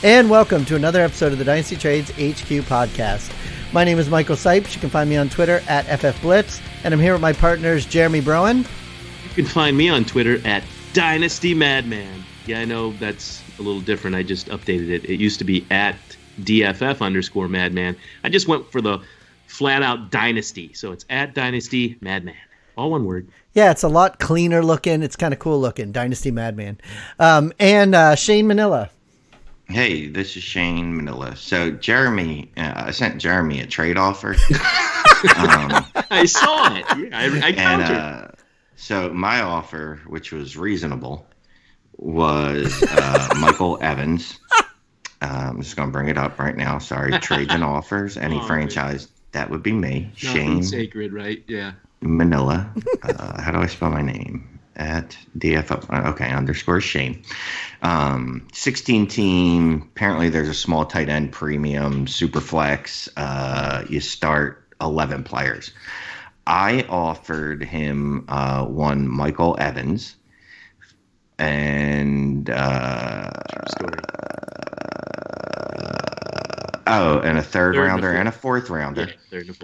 And welcome to another episode of the Dynasty Trades HQ podcast. My name is Michael Cipes. You can find me on Twitter at FFBlitz. And I'm here with my partners, Jeremy Browand. You can find me on Twitter at DynastyMadman. Yeah, I know that's a little different. I just updated it. It used to be at DFF_Madman. I just went for the flat-out Dynasty. So it's at DynastyMadman. All one word. Yeah, it's a lot cleaner looking. It's kind of cool looking. Dynasty Madman. And Shane Manila. Hey, this is Shane Manila. So Jeremy, I sent Jeremy a trade offer. I saw it. Yeah, I countered. So my offer, which was reasonable, was Michael Evans. I'm just going to bring it up right now. Sorry, trades and offers. Any franchise, that would be me. Shane sacred, right? Yeah. Manila. How do I spell my name? At DFF, okay, _Shane. 16 team. Apparently, there's a small tight end premium, super flex. You start 11 players. I offered him one Michael Evans and and a third rounder and a fourth rounder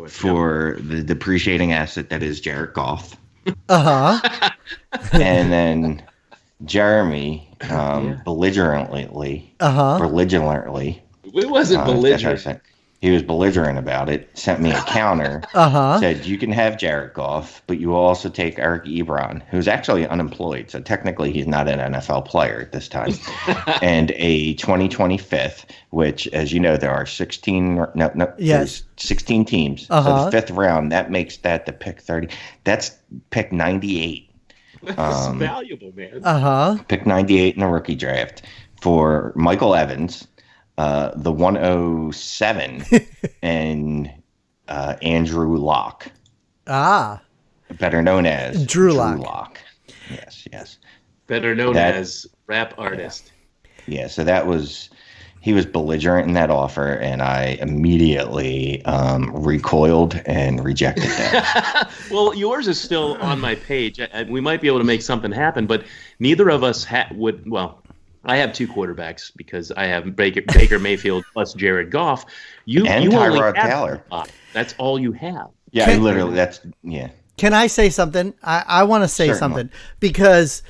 for the depreciating asset that is Jared Goff. And then Jeremy belligerently. It wasn't belligerent. He was belligerent about it, sent me a counter, said you can have Jared Goff, but you will also take Eric Ebron, who's actually unemployed, so technically he's not an NFL player at this time, and a 2025th, which, as you know, there are 16 teams. So the fifth round, that makes that the pick 30. That's pick 98. That's valuable, man. Pick 98 in the rookie draft for Michael Evans. The 107 and Andrew Locke. Better known as Drew Locke. Yes. Better known as rap artist. Yeah, so he was belligerent in that offer, and I immediately recoiled and rejected that. Well, yours is still on my page. We might be able to make something happen, but neither of us would. Well, I have two quarterbacks because I have Baker Mayfield plus Jared Goff. You Tyrod Taylor. That's all you have. Yeah, Can I say something? I want to say Certainly. something because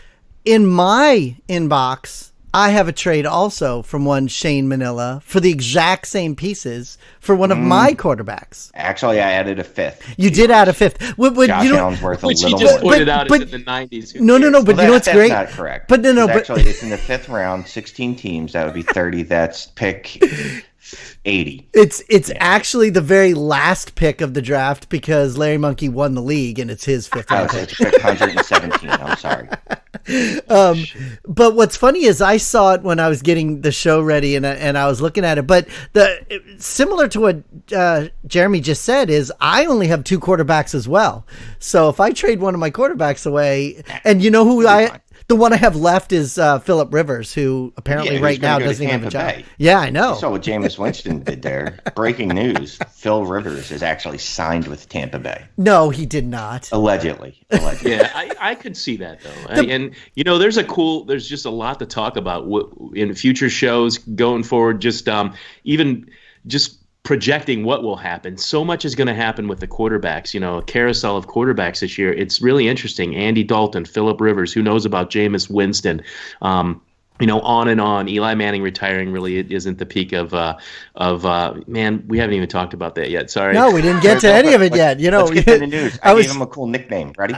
in my inbox, I have a trade also from one Shane Manila for the exact same pieces for one of my quarterbacks. Actually, I added a fifth. You did add a fifth. Josh Allen's worth a little more. Which he just pointed out is in the 90s. No. But you know what's great? That's not correct. But no. Actually, it's in the fifth round, 16 teams. That would be 30. That's pick 80. It's actually the very last pick of the draft because Larry Monkey won the league and it's his fifth round. So it's pick 117. I'm sorry. But what's funny is I saw it when I was getting the show ready and I was looking at it. But similar to what Jeremy just said is I only have two quarterbacks as well. So if I trade one of my quarterbacks away, and you know who the one I have left is Phillip Rivers, who apparently right now doesn't even have a job. Bay. Yeah, I know. You saw what Jameis Winston did there. Breaking news: Phil Rivers is actually signed with Tampa Bay. No, he did not. Allegedly. Yeah, I could see that though. And there's just a lot to talk about in future shows going forward. Just even just projecting what will happen. So much is going to happen with the quarterbacks, a carousel of quarterbacks this year. It's really interesting. Andy Dalton, Phillip Rivers, who knows about Jameis Winston, on and on. Eli Manning retiring really isn't the peak of man, we haven't even talked about that yet. Sorry. No, we didn't get to any of it yet. Let's get to the news. I gave him a cool nickname. Ready?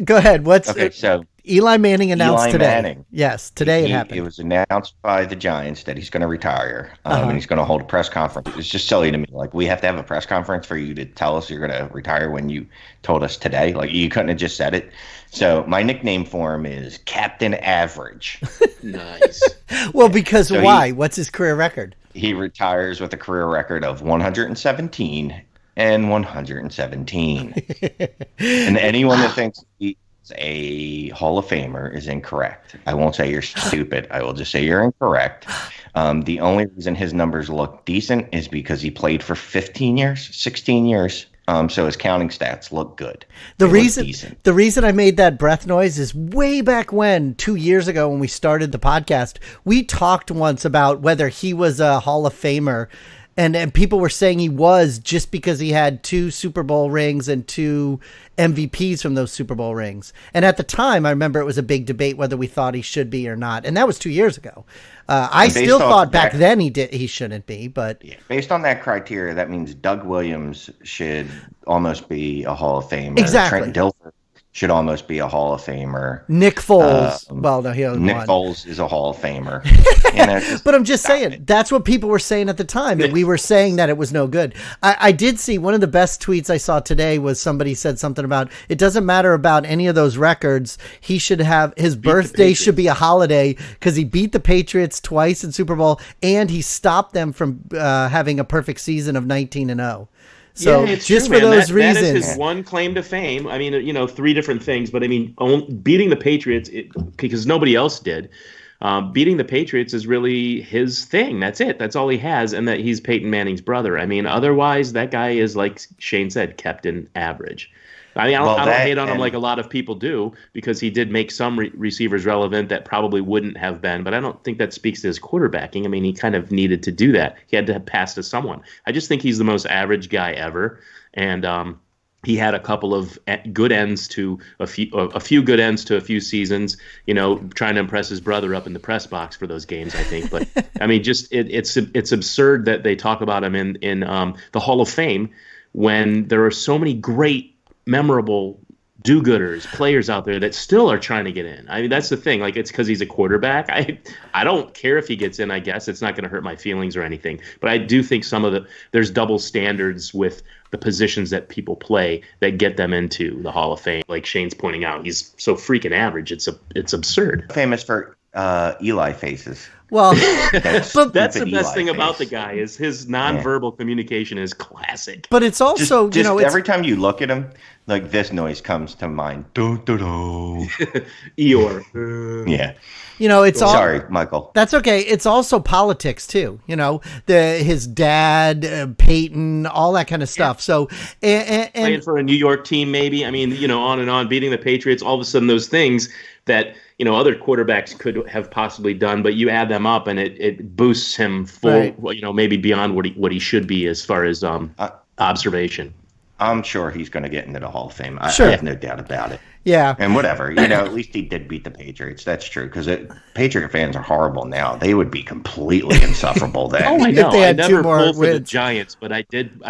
Go ahead. Okay, so Eli Manning announced today. Manning. Yes, today it happened. It was announced by the Giants that he's going to retire, and he's going to hold a press conference. It's just silly to me. Like, we have to have a press conference for you to tell us you're going to retire when you told us today. Like, you couldn't have just said it. So my nickname for him is Captain Average. Nice. Well, because why? What's his career record? He retires with a career record of 117 and 117. And anyone that thinks he's a Hall of Famer is incorrect. I won't say you're stupid. I will just say you're incorrect. The only reason his numbers look decent is because he played for 16 years So his counting stats look good. The reason I made that breath noise is way back when, 2 years ago when we started the podcast, we talked once about whether he was a Hall of Famer. And people were saying he was just because he had 2 Super Bowl rings and 2 MVPs from those Super Bowl rings. And at the time, I remember it was a big debate whether we thought he should be or not. And that was 2 years ago. I still thought back then he shouldn't be, but based on that criteria, that means Doug Williams should almost be a Hall of Famer. Exactly. Trent Dilfer should almost be a Hall of Famer. Nick Foles. Well, no, he only Nick won. Foles is a Hall of Famer. But I'm just saying, that's what people were saying at the time, and we were saying that it was no good. I did see one of the best tweets I saw today was somebody said something about, it doesn't matter about any of those records. He should have, his birthday should be a holiday because he beat the Patriots twice in Super Bowl, and he stopped them from having a perfect season of 19-0. So it's just true, for those reasons, that is his one claim to fame. I mean, 3 different things, but I mean, beating the Patriots because nobody else did. Beating the Patriots is really his thing. That's it. That's all he has, and that he's Peyton Manning's brother. I mean, otherwise, that guy is, like Shane said, kept in average. I mean, I don't hate on him like a lot of people do, because he did make some receivers relevant that probably wouldn't have been, but I don't think that speaks to his quarterbacking. I mean, he kind of needed to do that. He had to pass to someone. I just think he's the most average guy ever, and he had a couple of good ends to a few good ends to a few seasons, trying to impress his brother up in the press box for those games, I think. But I mean, just it's absurd that they talk about him in the Hall of Fame when there are so many great, memorable do-gooders, players out there that still are trying to get in. I mean, that's the thing. Like, it's because he's a quarterback. I don't care if he gets in, I guess. It's not going to hurt my feelings or anything. But I do think there's double standards with the positions that people play that get them into the Hall of Fame. Like Shane's pointing out, he's so freaking average. It's absurd. Famous for Eli faces. Well, that's the best Eli thing face. about the guy is his nonverbal communication is classic. but it's also, Just it's, every time you look at him, like this noise comes to mind. Do, do, do. Eeyore. Yeah. it's all. Sorry, Michael. That's okay. It's also politics too. His dad, Peyton, all that kind of stuff. Yeah. So, and playing for a New York team, maybe. I mean, on and on, beating the Patriots. All of a sudden, those things that other quarterbacks could have possibly done, but you add them up and it boosts him full, right. Maybe beyond what he should be as far as observation. I'm sure he's going to get into the Hall of Fame. Sure. I have no doubt about it. Yeah. And whatever, at least he did beat the Patriots. That's true, because Patriot fans are horrible now. They would be completely insufferable then. Oh, I know. If they had I never two more pulled for the wins. Giants, but I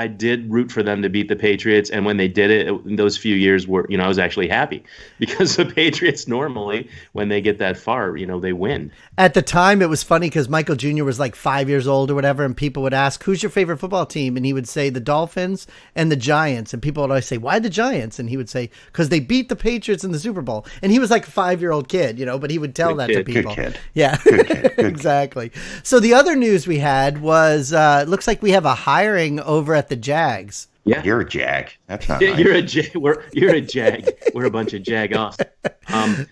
did root for them to beat the Patriots. And when they did it, in those few years, I was actually happy, because the Patriots normally, when they get that far, they win. At the time, it was funny because Michael Jr. was like 5 years old or whatever, and people would ask, "Who's your favorite football team?" And he would say the Dolphins and the Giants, and people would always say, "Why the Giants?" And he would say, "Because they beat the Patriots in the Super Bowl." And he was like a 5-year-old kid, but he would tell that to people. Good kid. Yeah, Good kid. exactly. So the other news we had was, it looks like we have a hiring over at the Jags. Yeah, You're a Jag. That's not yeah, nice. you're a Jag. We're a bunch of Jag-offs.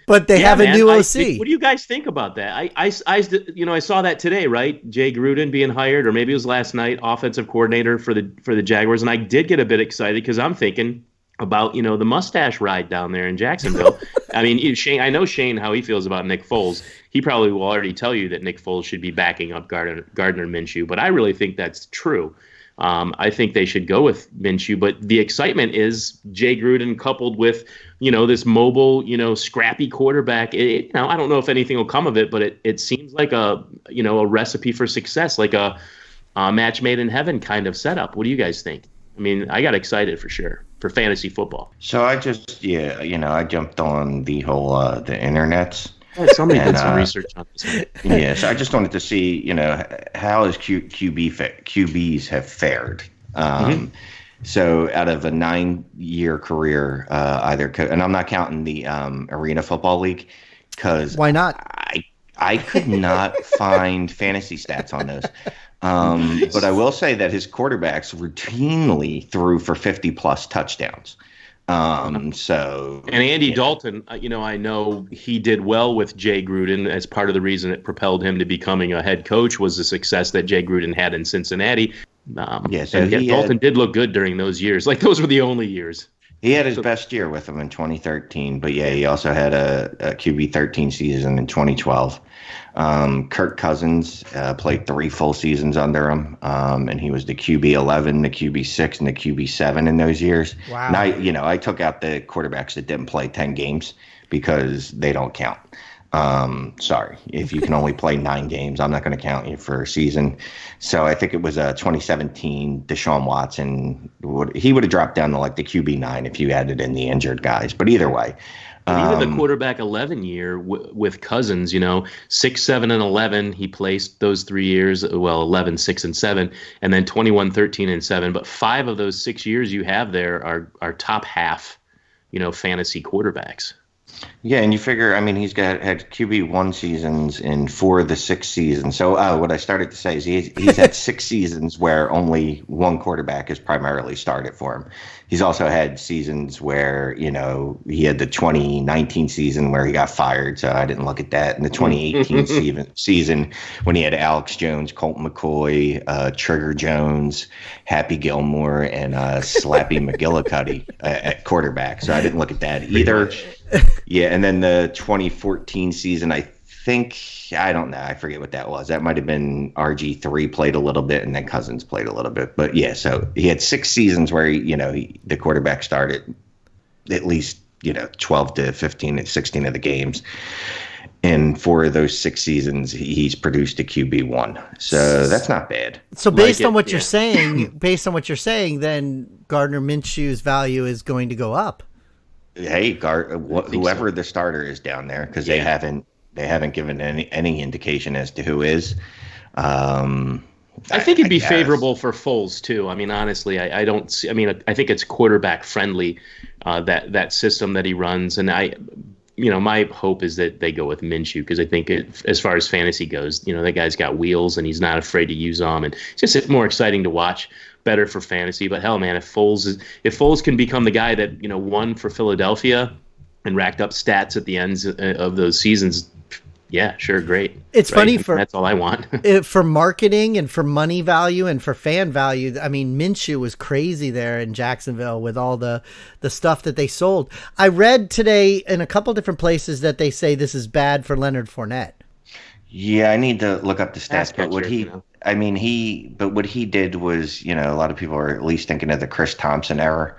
But they have a new OC. What do you guys think about that? I saw that today, right? Jay Gruden being hired, or maybe it was last night, offensive coordinator for the Jaguars, and I did get a bit excited because I'm thinking about the mustache ride down there in Jacksonville. I mean, Shane, I know Shane how he feels about Nick Foles. He probably will already tell you that Nick Foles should be backing up Gardner Minshew, but I really think that's true. I think they should go with Minshew, but the excitement is Jay Gruden coupled with this mobile, scrappy quarterback. I don't know if anything will come of it, but it seems like a recipe for success, like a match made in heaven kind of setup. What do you guys think? I mean, I got excited for sure for fantasy football. So I just, I jumped on the whole, the internets. Somebody did some research on this one. Yeah, so I just wanted to see, how his QBs have fared. So out of a 9-year career, and I'm not counting the Arena Football League, because why not? I could not find fantasy stats on those. But I will say that his quarterbacks routinely threw for 50-plus touchdowns. And Andy Dalton, I know he did well with Jay Gruden. As part of the reason it propelled him to becoming a head coach was the success that Jay Gruden had in Cincinnati. So Dalton did look good during those years. Like those were the only years. He had his best year with them in 2013, but he also had a QB 13 season in 2012. Kirk Cousins played 3 full seasons under him, and he was the QB 11, the QB 6, and the QB 7 in those years. Wow. And I took out the quarterbacks that didn't play 10 games because they don't count. Sorry, if you can only play 9 games, I'm not going to count you for a season. So I think it was 2017. Deshaun Watson would have dropped down to like the QB 9 if you added in the injured guys. But either way, even the quarterback 11 year with Cousins, 6, 7, and 11, he placed those 3 years. Well, 11, 6, and 7, and then 21, 13, and 7. But 5 of those 6 years you have there are top half, fantasy quarterbacks. Yeah, and you figure, he's had QB1 seasons in 4 of the 6 seasons. So what I started to say is he's had 6 seasons where only one quarterback has primarily started for him. He's also had seasons where, he had the 2019 season where he got fired, so I didn't look at that. And the 2018 season when he had Alex Jones, Colt McCoy, Trigger Jones, Happy Gilmore, and Slappy McGillicuddy at quarterback. So I didn't look at that either. Yeah, and then the 2014 season, I don't know. I forget what that was. That might have been RG3 played a little bit, and then Cousins played a little bit. But yeah, so he had 6 seasons where the quarterback started at least 12 to 15 and 16 of the games. And 4 of those 6 seasons, he's produced a QB1. So that's not bad. So based on what you're saying, then Gardner Minshew's value is going to go up. Hey, whoever the starter is down there, because they haven't given any indication as to who is. I think it'd be favorable for Foles too. Honestly, I don't see. I think it's quarterback friendly, that system that he runs, and my hope is that they go with Minshew because I think as far as fantasy goes, that guy's got wheels and he's not afraid to use them, and it's just more exciting to watch. Better for fantasy, but hell, man, if Foles can become the guy that won for Philadelphia and racked up stats at the ends of those seasons, yeah, sure, great. It's funny that's all I want. For marketing and for money value and for fan value. Minshew was crazy there in Jacksonville with all the stuff that they sold. I read today in a couple different places that they say this is bad for Leonard Fournette. Yeah, I need to look up the stats, but what what he did was, a lot of people are at least thinking of the Chris Thompson era,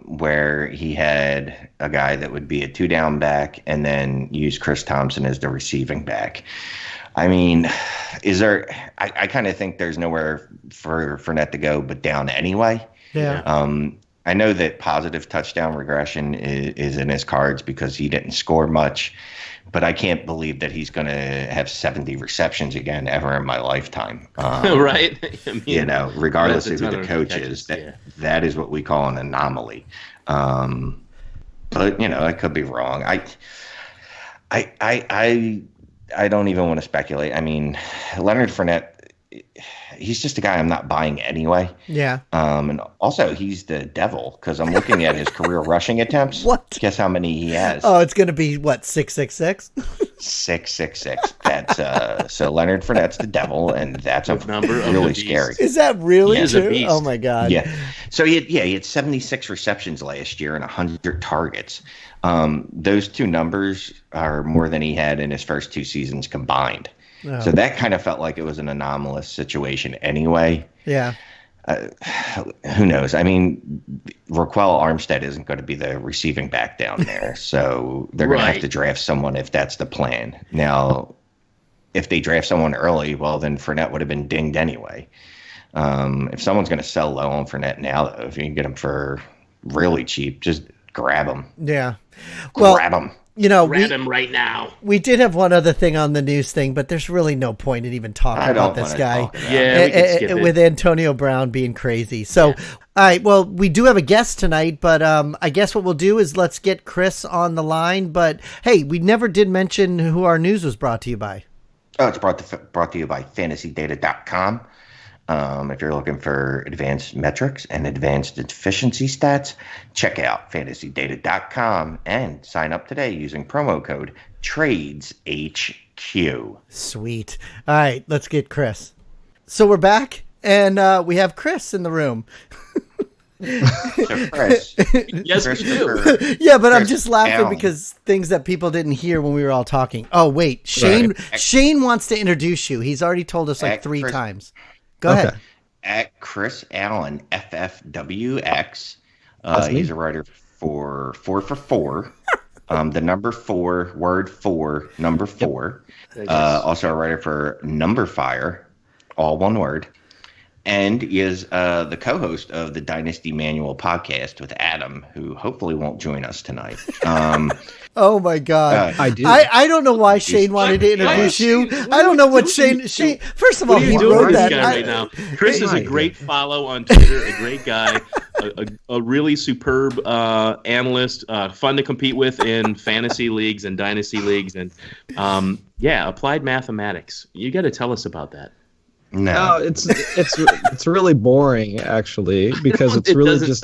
where he had a guy that would be a 2-down back and then use Chris Thompson as the receiving back. I kind of think there's nowhere for Fournette to go but down anyway. Yeah. I know that positive touchdown regression is in his cards because he didn't score much. But I can't believe that he's going to have 70 receptions again ever in my lifetime. Right. Regardless of who the coach is, that is what we call an anomaly. But I could be wrong. I don't even want to speculate. Leonard Fournette, he's just a guy I'm not buying anyway. Yeah. And also he's the devil because I'm looking at his career rushing attempts. What? Guess how many he has? Oh, it's going to be what, 666? 666. That's so Leonard Fournette's the devil, and that's a number really scary. Is that really true? A beast. Oh my God. Yeah. So he had 76 receptions last year and 100 targets. Those 2 numbers are more than he had in his first 2 seasons combined. Oh. So that kind of felt like it was an anomalous situation anyway. Yeah. Who knows? Raquel Armstead isn't going to be the receiving back down there. So they're going to have to draft someone if that's the plan. Now, if they draft someone early, well, then Fournette would have been dinged anyway. If someone's going to sell low on Fournette now, though, if you can get him for really cheap, just grab him. Yeah. Grab him. Grab him right now. We did have one other thing on the news thing, but there's really no point in even talking about this guy. Yeah, we can skip it. With Antonio Brown being crazy. So, all right, well, we do have a guest tonight, but I guess what we'll do is let's get Chris on the line. But, hey, we never did mention who our news was brought to you by. Oh, it's brought to you by DynastyTradesHQ. If you're looking for advanced metrics and advanced efficiency stats, check out fantasydata.com and sign up today using promo code TradesHQ. Sweet. All right, let's get Chris. So we're back. And we have Chris in the room. So Chris, Yes, we do. Yeah, but I'm just laughing Allen. because things that people didn't hear when we were all talking. Oh, wait. Shane wants to introduce you. He's already told us like 3 times. Go ahead. At Chris Allen, FFWX. He's a writer for 4 for 4. The number 4, word 4, number 4. Also a writer for Number Fire, all one word. And he is the co-host of the Dynasty Manual podcast with Adam, who hopefully won't join us tonight. Oh my God! I do. I don't know why Shane wanted to introduce you. I don't know what Shane. First of all, he wrote that. Right now. Chris is a great follow on Twitter. A great guy. A really superb analyst. Fun to compete with in fantasy leagues and dynasty leagues, and applied mathematics. You got to tell us about that. No, it's really boring actually, because it's really just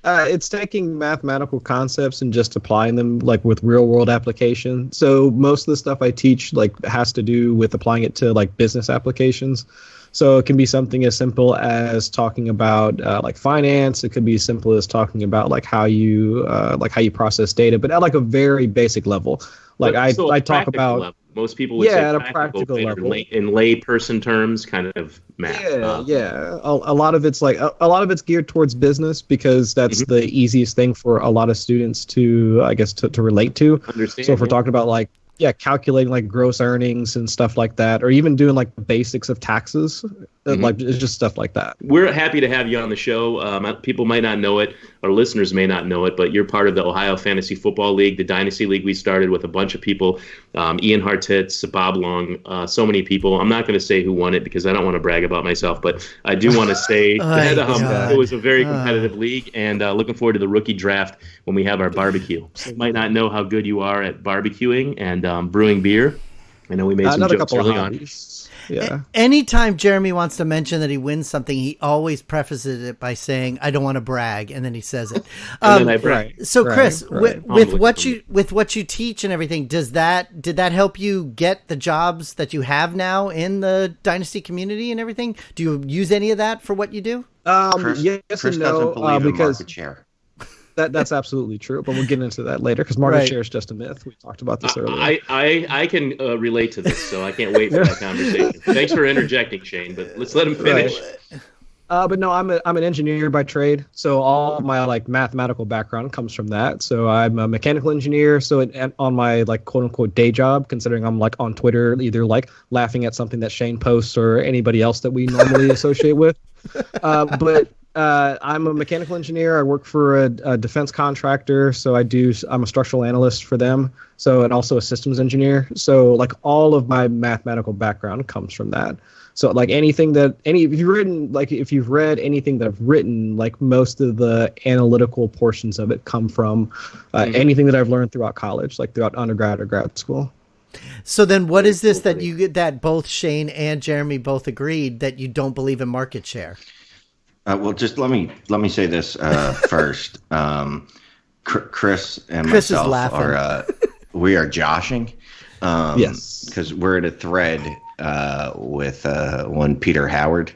it's taking mathematical concepts and just applying them like with real world application. So most of the stuff I teach like has to do with applying it to like business applications. So it can be something as simple as talking about like finance. It could be as simple as talking about like how you process data, but at like a very basic level. Like I talk about level. Most people would say at a practical level. In lay person terms, kind of math. A lot of it's like a lot of it's geared towards business because that's the easiest thing for a lot of students to, I guess, to relate to. Understand, so if we're talking about like calculating like gross earnings and stuff like that, or even doing like the basics of taxes, like it's just stuff like that. We're happy to have you on the show. People might not know it, our listeners may not know it, but you're part of the Ohio Fantasy Football League, the Dynasty League we started with a bunch of people, Ian Hartitz, Bob Long, so many people. I'm not going to say who won it because I don't want to brag about myself, but I do want to say that it was a very competitive league, and looking forward to the rookie draft when we have our barbecue. You might not know how good you are at barbecuing and brewing beer. I know we made some jokes early on. Yeah. Anytime Jeremy wants to mention that he wins something, he always prefaces it by saying, "I don't want to brag," and then he says it. And then I brag. So, Chris, with what you teach and everything, did that help you get the jobs that you have now in the Dynasty community and everything? Do you use any of that for what you do? Chris and no, doesn't believe in because market share. That's absolutely true, but we'll get into that later because market share is just a myth. We talked about this earlier. I can relate to this, so I can't wait for that conversation. Thanks for interjecting, Shane, but let's let him finish. But no, I'm an engineer by trade, so all my like mathematical background comes from that. So I'm a mechanical engineer. So on my like quote unquote day job, considering I'm like on Twitter, either like laughing at something that Shane posts or anybody else that we normally associate with, but. I'm a mechanical engineer. I work for a defense contractor, so I'm a structural analyst for them. So, and also a systems engineer. So, like all of my mathematical background comes from that. So, like if you've read anything that I've written, like most of the analytical portions of it come from anything that I've learned throughout college, like throughout undergrad or grad school. So then, what is this that both Shane and Jeremy both agreed that you don't believe in market share? Well, just let me say this first. Chris and myself we are joshing. Yes, because we're in a thread with one Peter Howard.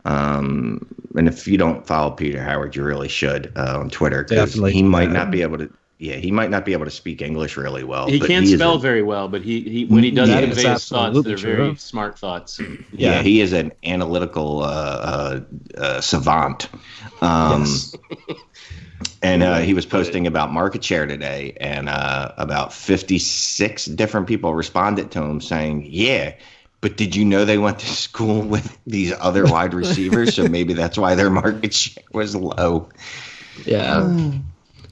And if you don't follow Peter Howard, you really should on Twitter, because he might not be able to. Yeah, he might not be able to speak English really well. He can't spell very well, but he when he does convey his thoughts, they're very smart thoughts. Yeah, he is an analytical savant. Yes. And he was posting about market share today, and about 56 different people responded to him saying, "Yeah, but did you know they went to school with these other wide receivers? So maybe that's why their market share was low." Yeah.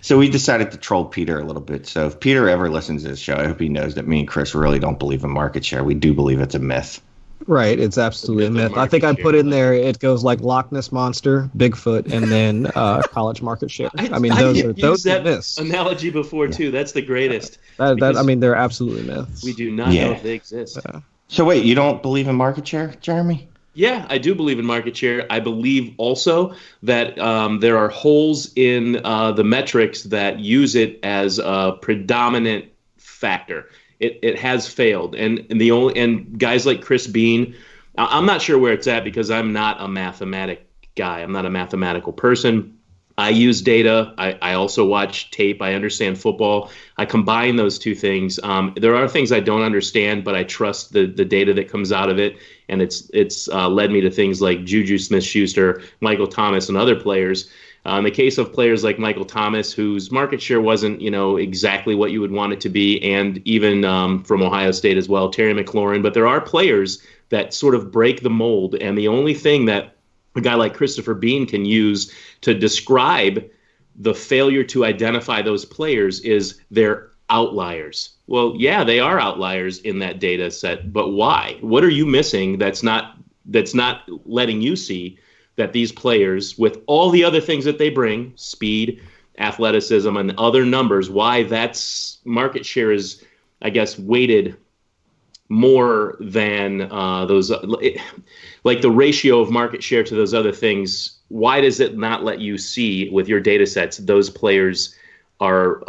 So we decided to troll Peter a little bit. So if Peter ever listens to this show, I hope he knows that me and Chris really don't believe in market share. We do believe it's a myth. Right, it's absolutely a myth. I think I put in there, it goes like Loch Ness Monster, Bigfoot, and then college market share. I mean, those are myths. Analogy before too. That's the greatest. I mean, they're absolutely myths. We do not know if they exist. Yeah. So wait, you don't believe in market share, Jeremy? Yeah, I do believe in market share. I believe also that there are holes in the metrics that use it as a predominant factor. It has failed, and guys like Chris Bean I'm not sure where it's at because I'm not a mathematic guy. I'm not a mathematical person. I use data. I also watch tape. I understand football. I combine those two things. There are things I don't understand, but I trust the data that comes out of it. And it's led me to things like Juju Smith-Schuster, Michael Thomas, and other players. In the case of players like Michael Thomas, whose market share wasn't, exactly what you would want it to be, and even from Ohio State as well, Terry McLaurin. But there are players that sort of break the mold, and the only thing that a guy like Christopher Bean can use to describe the failure to identify those players is they're outliers. Well, yeah, they are outliers in that data set, but why? What are you missing that's not letting you see that these players, with all the other things that they bring, speed, athleticism, and other numbers, why that's market share is, I guess, weighted more than those, like the ratio of market share to those other things. Why does it not let you see with your data sets those players are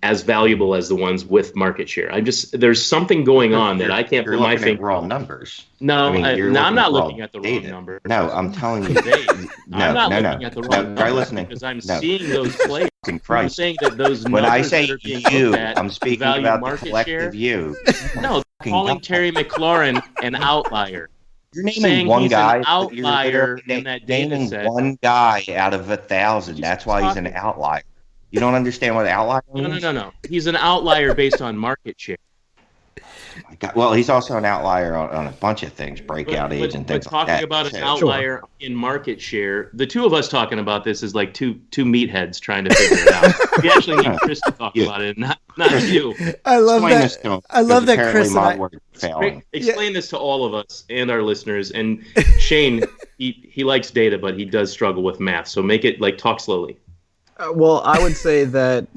as valuable as the ones with market share? There's something going on that I can't put my finger on. Raw numbers. No, I'm not looking at the wrong number. No, I'm telling you. I'm not looking at the wrong number because I'm seeing those players. I'm saying that those numbers when I say that are being you, looked at I'm speaking value about the market collective share. you. No, calling Terry McLaurin an outlier. You're naming saying one he's guy. an outlier in that data naming set. one guy out of 1,000. That's why he's an outlier. You don't understand what outlier means? No. He's an outlier based on market share. My God. Well, he's also an outlier on a bunch of things, breakout age and things like that. But talking about an outlier in market share, the two of us talking about this is like two meatheads trying to figure it out. We actually need Chris to talk about it, not you. I love that. I love that Chris explain this to all of us and our listeners. And Shane, he likes data, but he does struggle with math. So make it talk slowly. Well, I would say that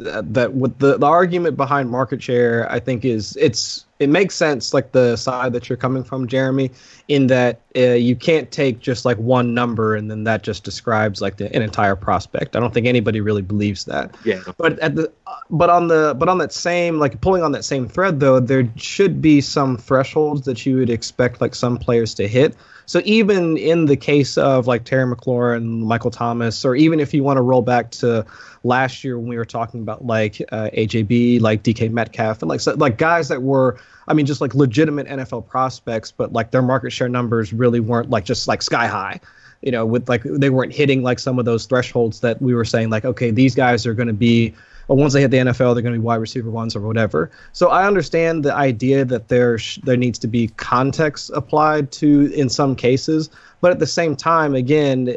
with the argument behind market share, I think it makes sense, like the side that you're coming from, Jeremy, in that you can't take just like one number and then that just describes like an entire prospect. I don't think anybody really believes that. Yeah. But on that same, like pulling on that same thread though, there should be some thresholds that you would expect like some players to hit. So even in the case of like Terry McLaurin, Michael Thomas, or even if you want to roll back to last year when we were talking about like AJB, like DK Metcalf, and like guys that were, I mean, just like legitimate NFL prospects, but like their market share numbers really weren't like just like sky high, with like they weren't hitting like some of those thresholds that we were saying like, okay, these guys are going to be, or once they hit the NFL, they're going to be wide receiver ones or whatever. So I understand the idea that there needs to be context applied to in some cases, but at the same time, again,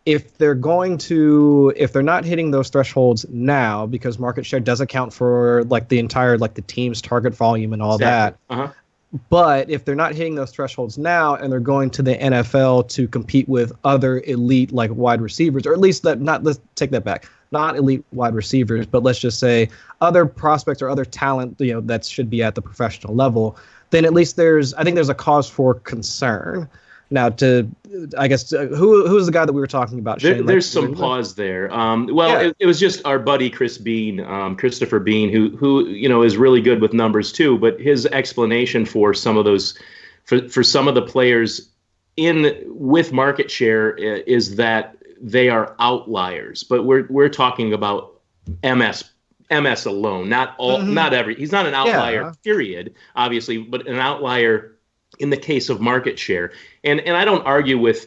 if they're not hitting those thresholds now, because market share does account for like the entire like the team's target volume and all that. Uh-huh. But if they're not hitting those thresholds now and they're going to the NFL to compete with other elite like wide receivers, or at least let's take that back. Not elite wide receivers, but let's just say other prospects or other talent, that should be at the professional level, then at least I think there's a cause for concern. Now, who's the guy that we were talking about? Shane? There's some pause there. It was just our buddy Christopher Bean, who is really good with numbers too. But his explanation for some of those, for some of the players with market share is that they are outliers. But we're talking about MS alone, not all, not every. He's not an outlier, period, obviously, but an outlier in the case of market share. And I don't argue with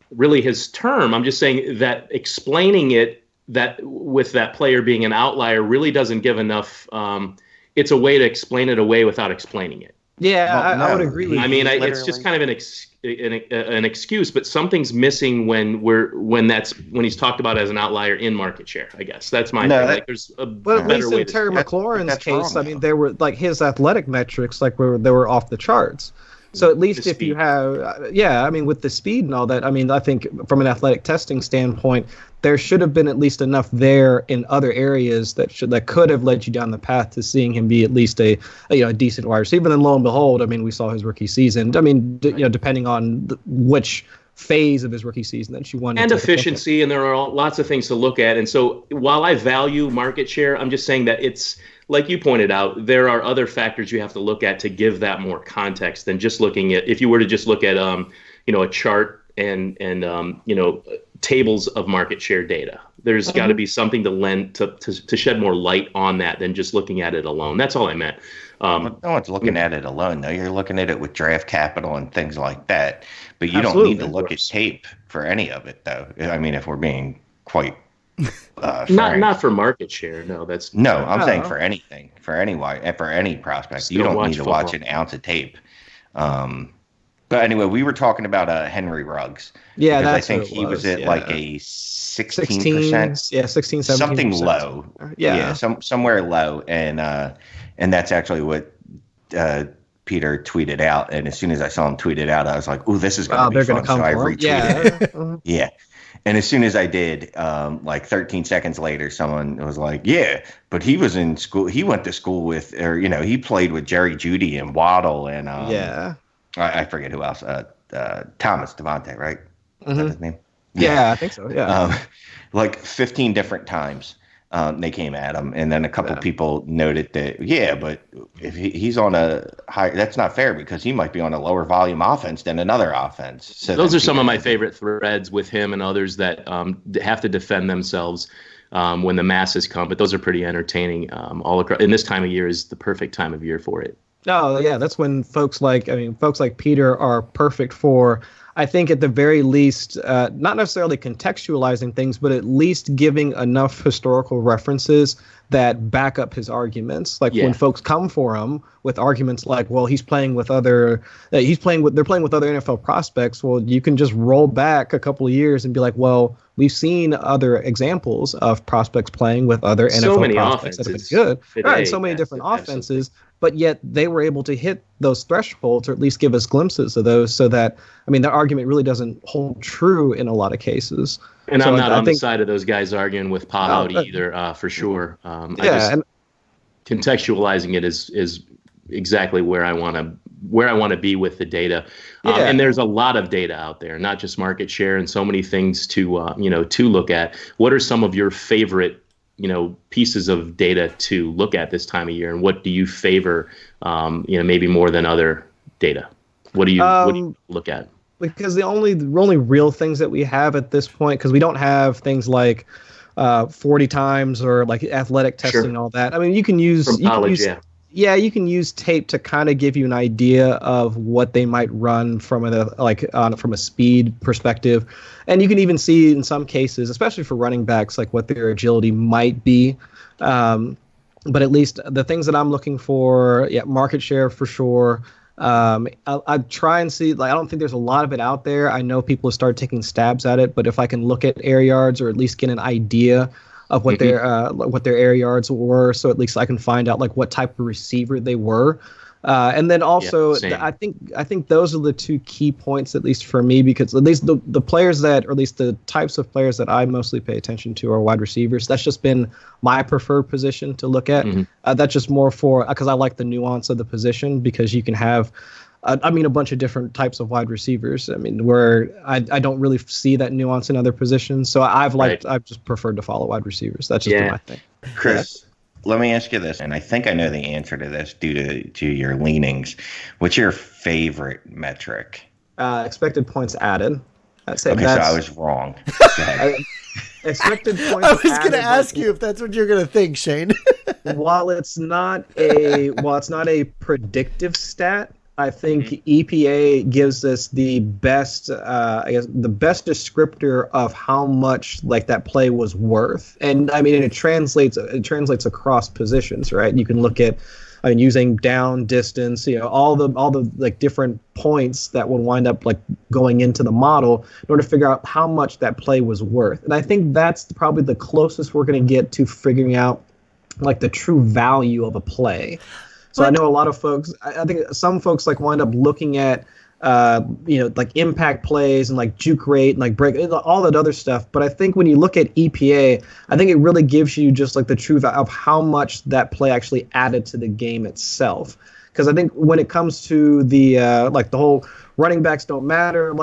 really his term. I'm just saying that explaining it that with that player being an outlier really doesn't give enough. It's a way to explain it away without explaining it. Yeah, I would agree with you. I mean, it's just kind of an excuse, but something's missing when he's talked about as an outlier in market share. I guess that's my thing. There's a but at least in Terry McLaurin's case, I mean, they were like his athletic metrics, they were off the charts. So at least if you have, I mean, with the speed and all that, I mean, I think from an athletic testing standpoint, there should have been at least enough there in other areas that could have led you down the path to seeing him be at least a decent wide receiver. And then lo and behold, I mean, we saw his rookie season. I mean, depending on which phase of his rookie season that you wanted and efficiency, and there are lots of things to look at. And so while I value market share, I'm just saying that it's like you pointed out, there are other factors you have to look at to give that more context than just looking at, if you were to just look at, a chart and tables of market share data. There's got to be something to lend to shed more light on that than just looking at it alone. That's all I meant. No one's looking at it alone, though. You're looking at it with draft capital and things like that. But you don't need to look at tape for any of it, though. I mean, if we're being quite not for market share. No, I'm saying for anything, for any prospect, you don't need to watch an ounce of tape. But anyway, we were talking about Henry Ruggs. Yeah, because that's I think he was at like a 16%. Yeah, 16, 17%. Something low. Yeah, somewhere low, and that's actually what Peter tweeted out. And as soon as I saw him tweet it out, I was like, "Ooh, this is going to be fun." So I retweeted it. Yeah. And as soon as I did, like 13 seconds later, someone was like, "Yeah, but he was in school. He went to school with, or he played with Jerry Jeudy and Waddle and I forget who else. Thomas Devontae, right? Is that his name? Yeah, I think so. Yeah. Like 15 different times they came at him, and then a couple people noted that, but if he's on a high, that's not fair because he might be on a lower volume offense than another offense. So those are some of my favorite threads with him and others that have to defend themselves when the masses come. But those are pretty entertaining all across. And this time of year is the perfect time of year for it. Oh, yeah, that's when folks like Peter are perfect for, I think at the very least, not necessarily contextualizing things, but at least giving enough historical references that back up his arguments. Like when folks come for him with arguments like, well, they're playing with other NFL prospects. Well, you can just roll back a couple of years and be like, well, we've seen other examples of prospects playing with other NFL prospects that have been good. Right, so many different offenses, but yet they were able to hit those thresholds or at least give us glimpses of those so that, the argument really doesn't hold true in a lot of cases. And so I'm not on the side of those guys arguing with Pop out either, for sure. Contextualizing it is exactly where I want to be with the data. And there's a lot of data out there, not just market share, and so many things to look at. What are some of your favorite pieces of data to look at this time of year, and what do you favor maybe more than other data? What do you look at? Because the only real things that we have at this point, because we don't have things like 40 times or like athletic testing and all that. You can use you can use tape to kind of give you an idea of what they might run from a speed perspective, and you can even see in some cases, especially for running backs, like what their agility might be. But at least the things that I'm looking for, market share for sure. I try and see, I don't think there's a lot of it out there. I know people have started taking stabs at it, but if I can look at air yards or at least get an idea of what their air yards were, so at least I can find out what type of receiver they were. And then also, I think those are the two key points, at least for me, because at least the players that, or at least the types of players that I mostly pay attention to are wide receivers. That's just been my preferred position to look at. That's just more because I like the nuance of the position, because you can have, a bunch of different types of wide receivers. Where I don't really see that nuance in other positions. So I've just preferred to follow wide receivers. That's just my thing. Chris. Let me ask you this, and I think I know the answer to this due to your leanings. What's your favorite metric? Expected points added. So I was wrong. Expected points. I was going to ask you if that's what you're going to think, Shane. While it's not a predictive stat, I think EPA gives us the best, the best descriptor of how much that play was worth, and it translates across positions, right? You can look at, using down, distance, all the different points that would wind up going into the model in order to figure out how much that play was worth, and I think that's probably the closest we're going to get to figuring out the true value of a play. So I know a lot of folks, I think some folks wind up looking at, impact plays and juke rate and break, all that other stuff. But I think when you look at EPA, I think it really gives you just the true value of how much that play actually added to the game itself. Because I think when it comes to the, the whole running backs don't matter,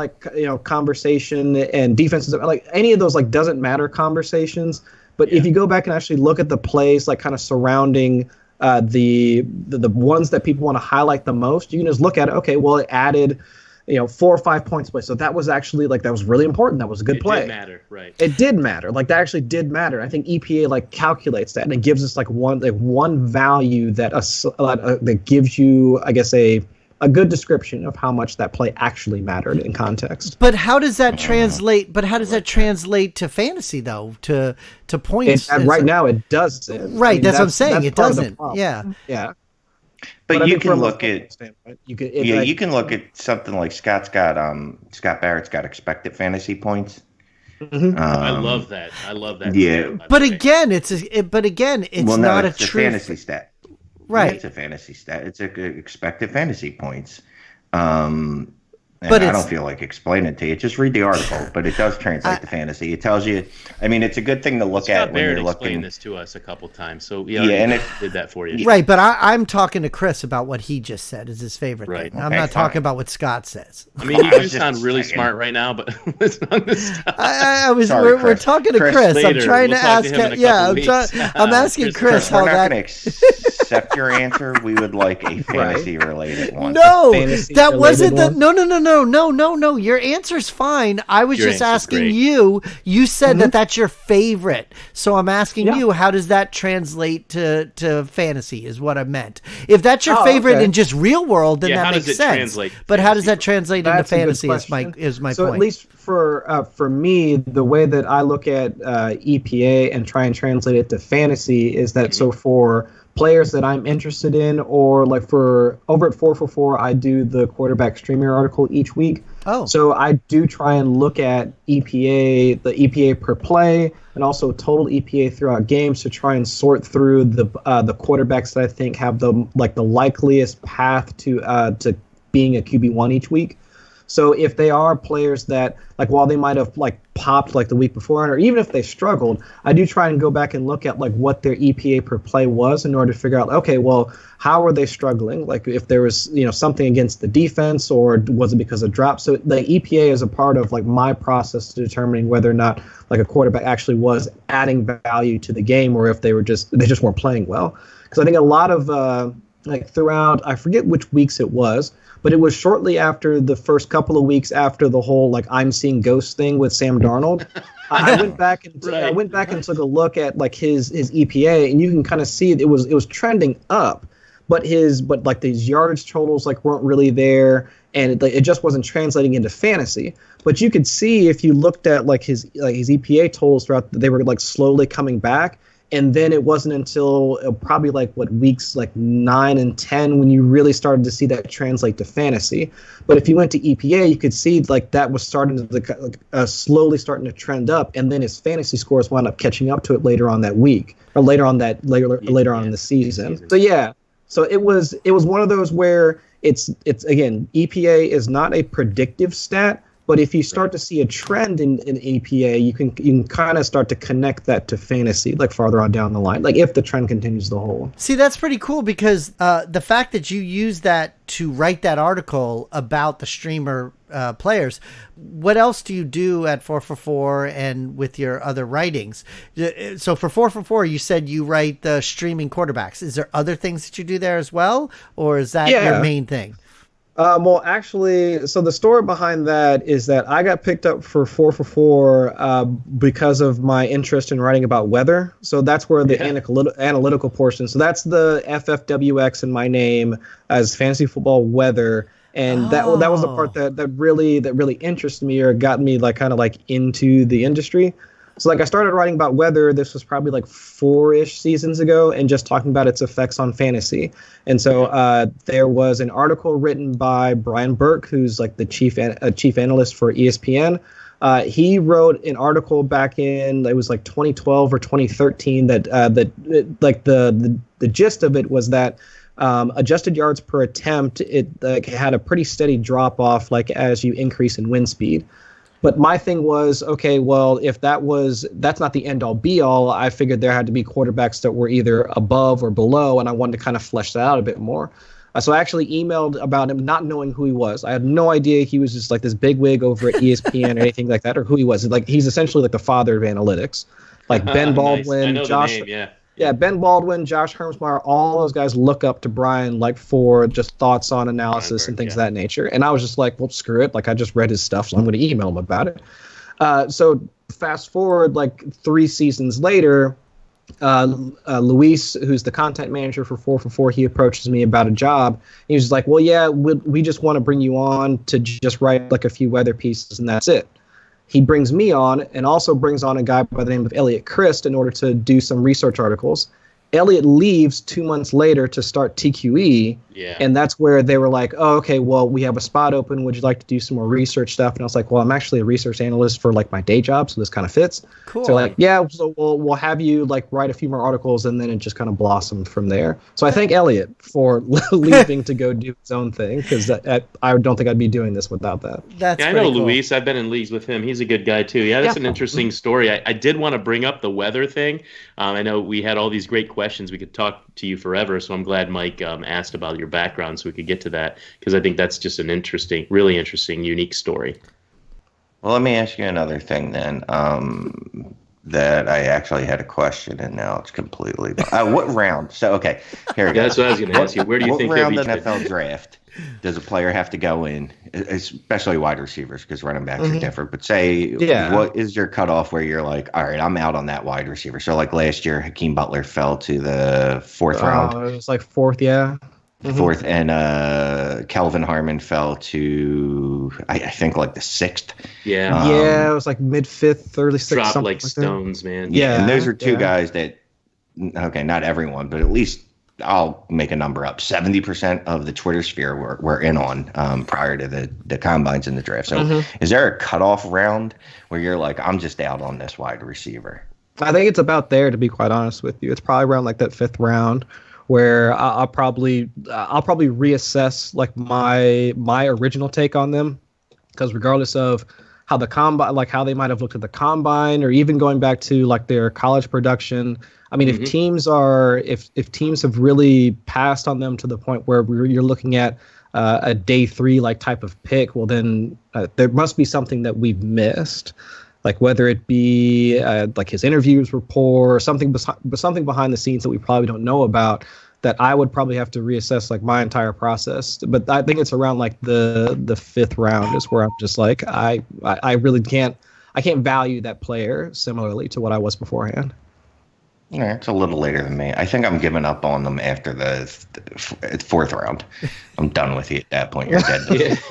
conversation, and defenses, any of those doesn't matter conversations. But if you go back and actually look at the plays kind of surrounding the ones that people want to highlight the most, you can just look at it. Okay, well, it added 4 or 5 points play. So that was actually that was really important. That was a good play. It did matter, right? It did matter. That actually did matter. I think EPA calculates that, and it gives us one value that gives you, I guess, a good description of how much that play actually mattered in context. But how does that translate? But how does that translate to fantasy though? To points? Right now, it doesn't. Right. I mean, that's what I'm saying. It doesn't. Yeah. Yeah. But you can look at you can look at something like Scott Barrett's got expected fantasy points. Mm-hmm. I love that. Yeah. But again, it's not a true fantasy stat. Right. It's a fantasy stat. It's expected fantasy points. But I don't feel like explaining it to you. Just read the article, but it does translate to fantasy. It tells you. I mean, it's a good thing to look at when you're looking. Explained this to us a couple times, so and it did that for you. Right, but I'm talking to Chris about what he just said is his favorite thing. I'm not talking about what Scott says. I mean, you do sound really smart right now, but let's not stop. We're talking to Chris. I'm trying to ask. I'm asking Chris how that. We're not going to accept your answer. We would like a fantasy related one. No, that wasn't the. No. Your answer's fine. I was just asking you. You said that's your favorite. So I'm asking you, how does that translate to fantasy is what I meant. If that's your favorite in just real world, then that makes sense. But how does that translate into fantasy is my point. So at least for me, the way that I look at EPA and try and translate it to fantasy is that so for players that I'm interested in, or for over at 444, I do the quarterback streamer article each week. Oh. So I do try and look at EPA, the EPA per play, and also total EPA throughout games to try and sort through the quarterbacks that I think have the likeliest path to being a QB1 each week. So if they are players that, while they might have popped the week before, or even if they struggled, I do try and go back and look at what their EPA per play was in order to figure out, okay, well, how are they struggling? If there was something against the defense, or was it because of drops? So the EPA is a part of my process to determining whether or not a quarterback actually was adding value to the game, or if they just weren't playing well. Because I think a lot of throughout, I forget which weeks it was, but it was shortly after the first couple of weeks after the whole I'm seeing ghosts thing with Sam Darnold. I went back and took a look at his EPA, and you can kind of see it was trending up, but these yardage totals weren't really there, and it just wasn't translating into fantasy. But you could see if you looked at his EPA totals throughout, they were slowly coming back. And then it wasn't until probably weeks 9 and 10 when you really started to see that translate to fantasy. But if you went to EPA, you could see that was starting to slowly starting to trend up, and then his fantasy scores wound up catching up to it later on that week, or later on in the season. So it was one of those where it's again, EPA is not a predictive stat. But if you start to see a trend in EPA, you can kind of start to connect that to fantasy, farther on down the line, if the trend continues to hold. See, that's pretty cool, because the fact that you use that to write that article about the streamer players, what else do you do at 444 and with your other writings? So for 444, you said you write the streaming quarterbacks. Is there other things that you do there as well, or is that your main thing? Well, actually, so the story behind that is that I got picked up for 444 because of my interest in writing about weather. So that's where the analytical portion. So that's the FFWX in my name as fantasy football weather, and that was the part that really interested me, or got me into the industry. So I started writing about weather. This was probably 4-ish seasons ago, and just talking about its effects on fantasy. And so there was an article written by Brian Burke, who's the chief analyst for ESPN. He wrote an article back in, it was 2012 or 2013, that the gist of it was that adjusted yards per attempt, it had a pretty steady drop off as you increase in wind speed. But my thing was, okay, well, if that's not the end all be all, I figured there had to be quarterbacks that were either above or below, and I wanted to kind of flesh that out a bit more. So I actually emailed about him, not knowing who he was. I had no idea he was just this big wig over at ESPN or anything like that, or who he was. He's essentially the father of analytics. Ben Baldwin, nice. I know Josh. the name, yeah. Yeah, Ben Baldwin, Josh Hermsmeyer, all those guys look up to Brian like for just thoughts on analysis and things of that nature. And I was just like, well, screw it. Like, I just read his stuff, so I'm going to email him about it. So fast forward like 3 seasons later, Luis, who's the content manager for 4for4, he approaches me about a job. He was like, well, yeah, we just want to bring you on to just write like a few weather pieces, and that's it. He brings me on and also brings on a guy by the name of Elliot Christ in order to do some research articles. Elliot leaves 2 months later to start TQE, and that's where they were like, oh, okay, well, we have a spot open. Would you like to do some more research stuff? And I was like, well, I'm actually a research analyst for like my day job, so this kind of fits. Cool. So like, yeah, so we'll have you like write a few more articles, and then it just kind of blossomed from there. So I thank Elliot for leaving to go do his own thing, because I don't think I'd be doing this without that. That's I know cool. Luis. I've been in leagues with him. He's a good guy too. Yeah, that's an interesting story. I did want to bring up the weather thing. I know we had all these great questions. We could talk to you forever, so I'm glad Mike asked about your background so we could get to that, because I think that's just an interesting, really interesting, unique story. Well, let me ask you another thing then. That I actually had a question, and now it's completely. What round? So, okay, here we go. That's what I was going to ask you. Where do you think round NFL draft does a player have to go in, especially wide receivers, because running backs are different? But say, what is your cutoff where you're like, all right, I'm out on that wide receiver? So, like last year, Hakeem Butler fell to the 4th round. It was like 4th, yeah. 4th, and Kelvin Harmon fell to I think like the 6th. Yeah, it was like mid 5th, early 6th. Dropped like stones, man. Yeah, and those are two guys that, okay, not everyone, but at least I'll make a number up. 70% of the Twitter sphere were in on prior to the combines and the draft. So is there a cutoff round where you're like, I'm just out on this wide receiver? I think it's about there, to be quite honest with you. It's probably around like that 5th round, where I'll probably reassess like my original take on them, because regardless of how the combine, like how they might have looked at the combine, or even going back to like their college production, I mean, if teams have really passed on them to the point where you're looking at a day 3 like type of pick, well then there must be something that we've missed. Like whether it be like his interviews were poor, or something behind the scenes that we probably don't know about, that I would probably have to reassess like my entire process. But I think it's around like the 5th round is where I'm just like, I really can't value that player similarly to what I was beforehand. Yeah, it's a little later than me. I think I'm giving up on them after the 4th round. I'm done with you at that point. You're dead.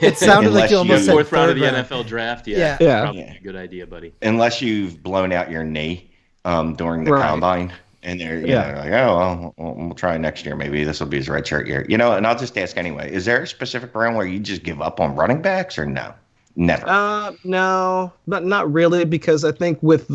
It sounded like you almost said 4th round of the round. NFL draft. Yeah. Probably a good idea, buddy. Unless you've blown out your knee during the combine, and they're like, oh, well, we'll try next year. Maybe this will be his redshirt year. And I'll just ask anyway. Is there a specific round where you just give up on running backs, or no? Never. No, not really, because I think with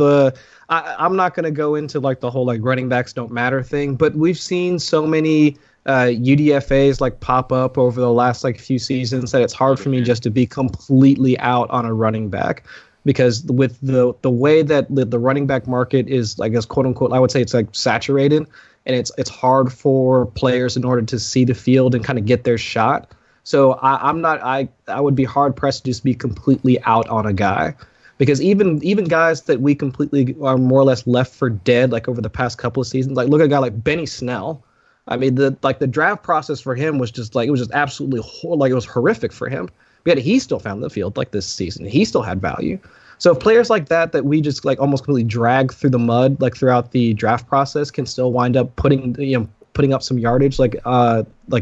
I'm not going to go into like the whole like running backs don't matter thing, but we've seen so many UDFAs like pop up over the last like few seasons that it's hard for me just to be completely out on a running back, because with the way that the running back market is, I guess, quote unquote, I would say it's like saturated, and it's hard for players in order to see the field and kind of get their shot. So I would be hard pressed to just be completely out on a guy, because even guys that we completely are more or less left for dead, like over the past couple of seasons, like look at a guy like Benny Snell. I mean, the draft process for him was just like, it was just absolutely it was horrific for him. Yet he still found the field like this season. He still had value. So if players like that we just like almost completely drag through the mud like throughout the draft process can still wind up putting up some yardage like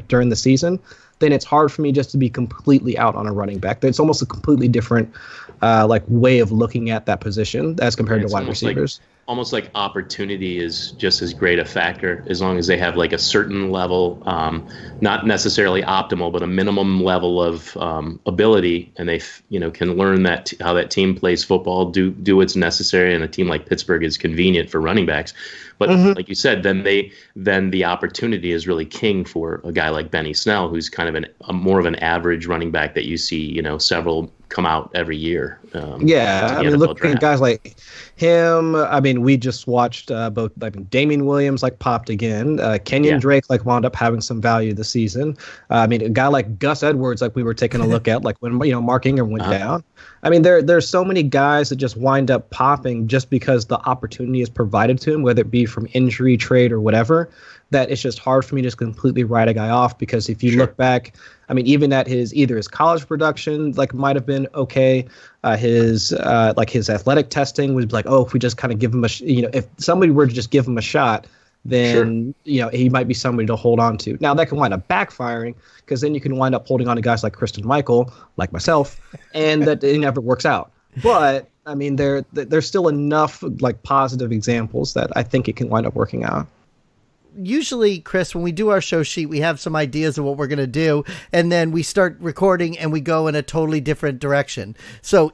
during the season, then it's hard for me just to be completely out on a running back. It's almost a completely different like way of looking at that position as compared to wide receivers. Almost like opportunity is just as great a factor, as long as they have like a certain level, not necessarily optimal, but a minimum level of ability, and they can learn that how that team plays football, do what's necessary, and a team like Pittsburgh is convenient for running backs. But like you said, then the opportunity is really king for a guy like Benny Snell, who's kind of more of an average running back that you see several come out every year. Yeah, I mean, looking at guys like him. I mean, we just watched both. I mean, Damian Williams like popped again. Kenyon Drake like wound up having some value this season. I mean, a guy like Gus Edwards, like we were taking a look at, like when Mark Ingram went down. I mean, there's so many guys that just wind up popping just because the opportunity is provided to him, whether it be from injury, trade, or whatever. That it's just hard for me to just completely write a guy off, because if you look back, I mean, even at his college production, like might have been okay. His athletic testing was like, oh, if we just kind of give him if somebody were to just give him a shot, then he might be somebody to hold on to. Now that can wind up backfiring, because then you can wind up holding on to guys like Kristen Michael, like myself, and that it never works out. But I mean, there's still enough like positive examples that I think it can wind up working out. Usually, Chris, when we do our show sheet, we have some ideas of what we're going to do, and then we start recording and we go in a totally different direction. So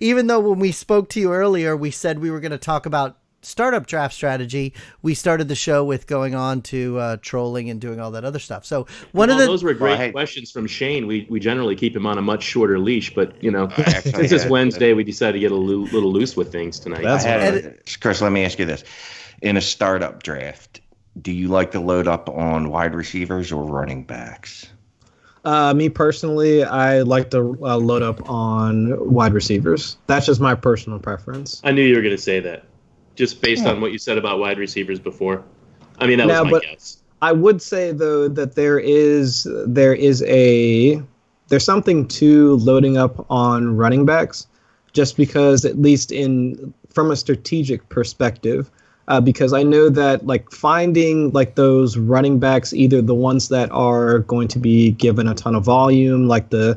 even though when we spoke to you earlier, we said we were going to talk about startup draft strategy, we started the show with going on to trolling and doing all that other stuff. So those were great questions from Shane. We generally keep him on a much shorter leash, but since it's Wednesday, we decided to get a little loose with things tonight. Chris, let me ask you this: in a startup draft, do you like to load up on wide receivers or running backs? Me personally, I like to load up on wide receivers. That's just my personal preference. I knew you were going to say that, just based on what you said about wide receivers before. I mean, that was my guess. I would say though that there's something to loading up on running backs, just because at least from a strategic perspective. Because I know that like finding like those running backs, either the ones that are going to be given a ton of volume, like the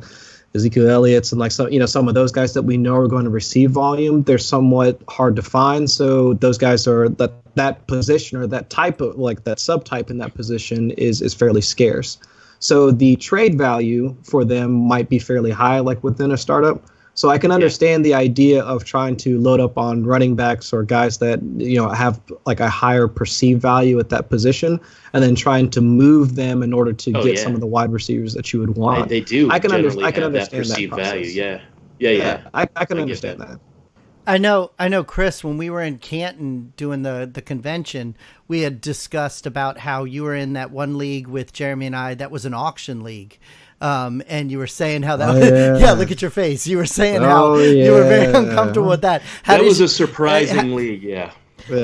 Ezekiel Elliott's and like some of those guys that we know are going to receive volume, they're somewhat hard to find. So those guys are that position or that type of like that subtype in that position is fairly scarce. So the trade value for them might be fairly high, like within a startup. So I can understand the idea of trying to load up on running backs or guys that have like a higher perceived value at that position, and then trying to move them in order to get some of the wide receivers that you would want. They do. I can understand that perceived that value. Yeah. I can understand that. I know, Chris, when we were in Canton doing the convention, we had discussed about how you were in that one league with Jeremy and I that was an auction league. And you were saying how that look at your face. You were saying how you were very uncomfortable with that. That was a surprising league, yeah.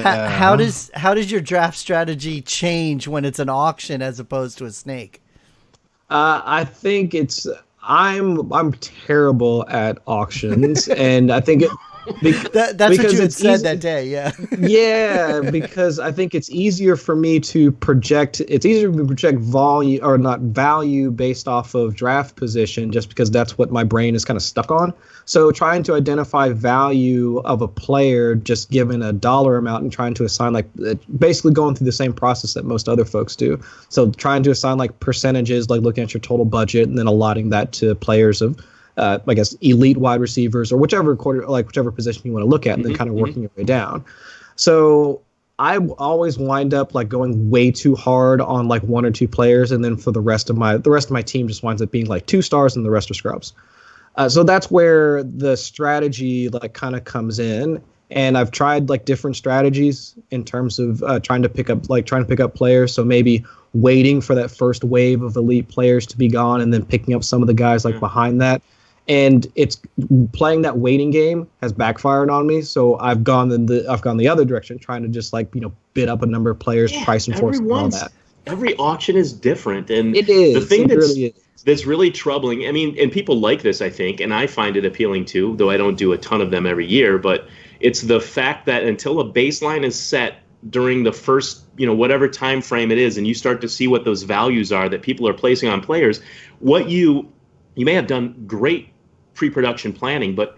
How does your draft strategy change when it's an auction as opposed to a snake? I think I'm terrible at auctions, and I think that's what you had said that day, yeah. Yeah, because I think it's easier for me to project. It's easier to project volume or not value based off of draft position, just because that's what my brain is kind of stuck on. So trying to identify value of a player just given a dollar amount and trying to assign like basically going through the same process that most other folks do. So trying to assign like percentages, like looking at your total budget and then allotting that to players of I guess elite wide receivers or whichever position you want to look at, and then kind of working your way down. So I always wind up like going way too hard on like one or two players, and then for the rest of my team just winds up being like 2 stars and the rest are scrubs. So that's where the strategy like kind of comes in. And I've tried like different strategies in terms of trying to pick up players. So maybe waiting for that first wave of elite players to be gone and then picking up some of the guys like behind that. And it's playing that waiting game has backfired on me. So I've gone the other direction, trying to just like, bid up a number of players, price and force and all that. Every auction is different. And it is. The thing that's really troubling, I mean, and people like this, I think, and I find it appealing too, though I don't do a ton of them every year, but it's the fact that until a baseline is set during the first, whatever time frame it is, and you start to see what those values are that people are placing on players, what you may have done great pre-production planning, but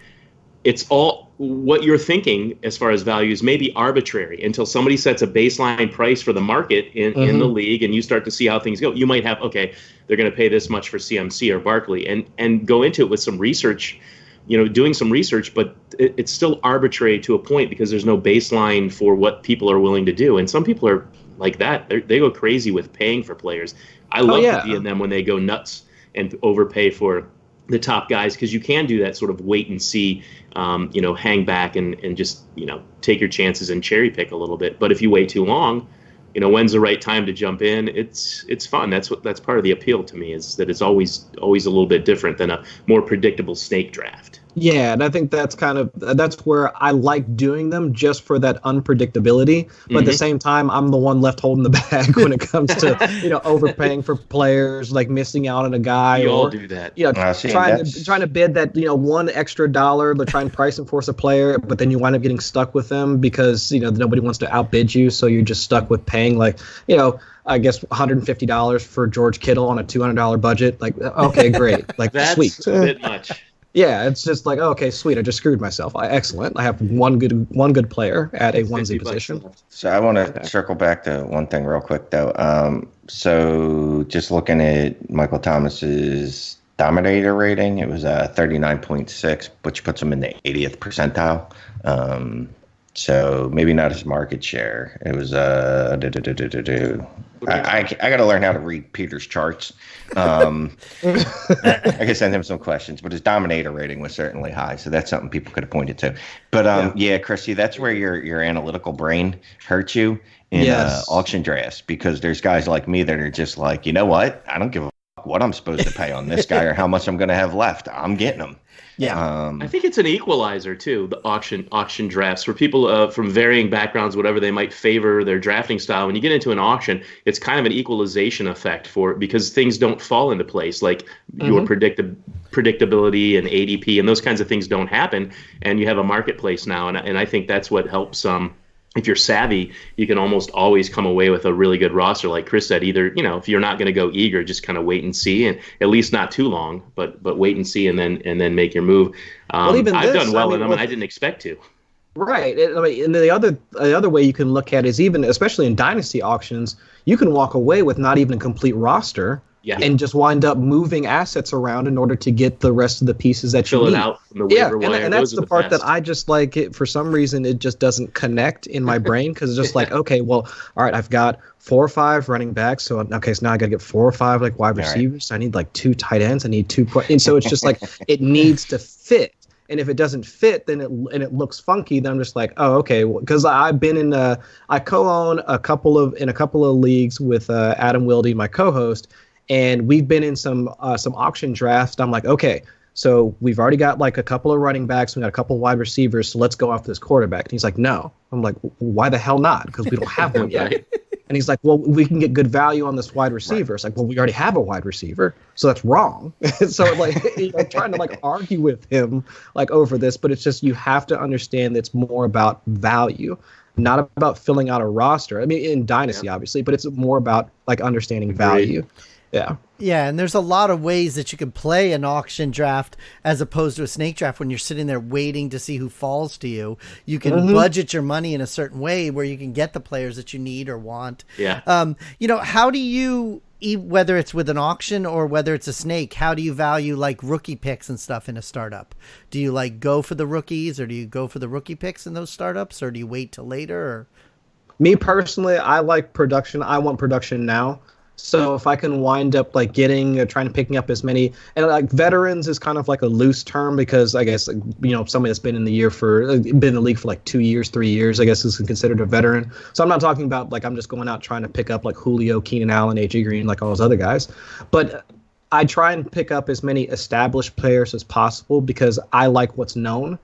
it's all what you're thinking as far as values may be arbitrary until somebody sets a baseline price for the market in the league, and you start to see how things go. You might have, okay, they're going to pay this much for CMC or Barkley, and go into it with some research, doing some research, but it's still arbitrary to a point because there's no baseline for what people are willing to do. And some people are like that. They go crazy with paying for players. I love to be in them when they go nuts and overpay for the top guys, because you can do that sort of wait and see, hang back and just, take your chances and cherry pick a little bit. But if you wait too long, when's the right time to jump in? It's fun. That's part of the appeal to me, is that it's always a little bit different than a more predictable snake draft. Yeah, and I think that's where I like doing them, just for that unpredictability. But at the same time, I'm the one left holding the bag when it comes to overpaying for players, like missing out on a guy. We all do that. Trying to bid that $1 extra to try and price enforce a player, but then you wind up getting stuck with them because nobody wants to outbid you, so you're just stuck with paying I guess $150 for George Kittle on a $200 budget. Like, okay, great, like that's sweet. a bit much. Yeah, it's just like, okay, sweet. I just screwed myself. Excellent. I have one good player at a onesie position. So I want to circle back to one thing real quick, though. So just looking at Michael Thomas's Dominator rating, it was 39.6, which puts him in the 80th percentile. So maybe not his market share. It was I got to learn how to read Peter's charts. I can send him some questions, but his Dominator rating was certainly high, so that's something people could have pointed to. But yeah, Chrissy, that's where your analytical brain hurts you in auction drafts, because there's guys like me that are just like, you know what? I don't give a fuck what I'm supposed to pay on this guy or how much I'm going to have left. I'm getting him. Yeah, I think it's an equalizer too. The auction drafts for people from varying backgrounds, whatever they might favor their drafting style. When you get into an auction, it's kind of an equalization effect because things don't fall into place, like your predictability and ADP and those kinds of things don't happen, and you have a marketplace now. And I think that's what helps. If you're savvy, you can almost always come away with a really good roster. Like Chris said, either, if you're not going to go eager, just kind of wait and see, and at least not too long, but wait and see and then make your move. I've done well in them, and I didn't expect to. Right. And the other way you can look at it is, even especially in dynasty auctions, you can walk away with not even a complete roster. Yeah. And just wind up moving assets around in order to get the rest of the pieces that you need. Fill it out from the waiver wire. And that's the part that I just like. It for some reason, it just doesn't connect in my brain, because it's just like, okay, well, all right, I've got 4 or 5 running backs, so now I got to get 4 or 5 like wide receivers. Right. I need like 2 tight ends. I need 2, and so it's just like it needs to fit. And if it doesn't fit, then it looks funky, then I'm just like, oh, okay. Because I've been I co-own a couple of leagues with Adam Wilde, my co-host. And we've been in some auction drafts. I'm like, okay, so we've already got like a couple of running backs. We got a couple of wide receivers. So let's go after this quarterback. And he's like, no. I'm like, why the hell not? Because we don't have one yet. And he's like, well, we can get good value on this wide receiver. Right. It's like, well, we already have a wide receiver, so that's wrong. So like, trying to like argue with him like over this, but it's just, you have to understand that it's more about value, not about filling out a roster. I mean, in Dynasty, obviously, but it's more about like understanding value. Yeah. Yeah, and there's a lot of ways that you can play an auction draft as opposed to a snake draft when you're sitting there waiting to see who falls to you. You can budget your money in a certain way where you can get the players that you need or want. Yeah. How do you, whether it's with an auction or whether it's a snake, how do you value like rookie picks and stuff in a startup? Do you like go for the rookies, or do you go for the rookie picks in those startups, or do you wait till later? Or? Me personally, I like production. I want production now. So if I can wind up like trying to picking up as many, and like veterans is kind of like a loose term, because I guess somebody that's been in the league for like 2 years, 3 years, I guess is considered a veteran. So I'm not talking about like I'm just going out trying to pick up like Julio, Keenan Allen, AJ Green, like all those other guys, but I try and pick up as many established players as possible because I like what's known,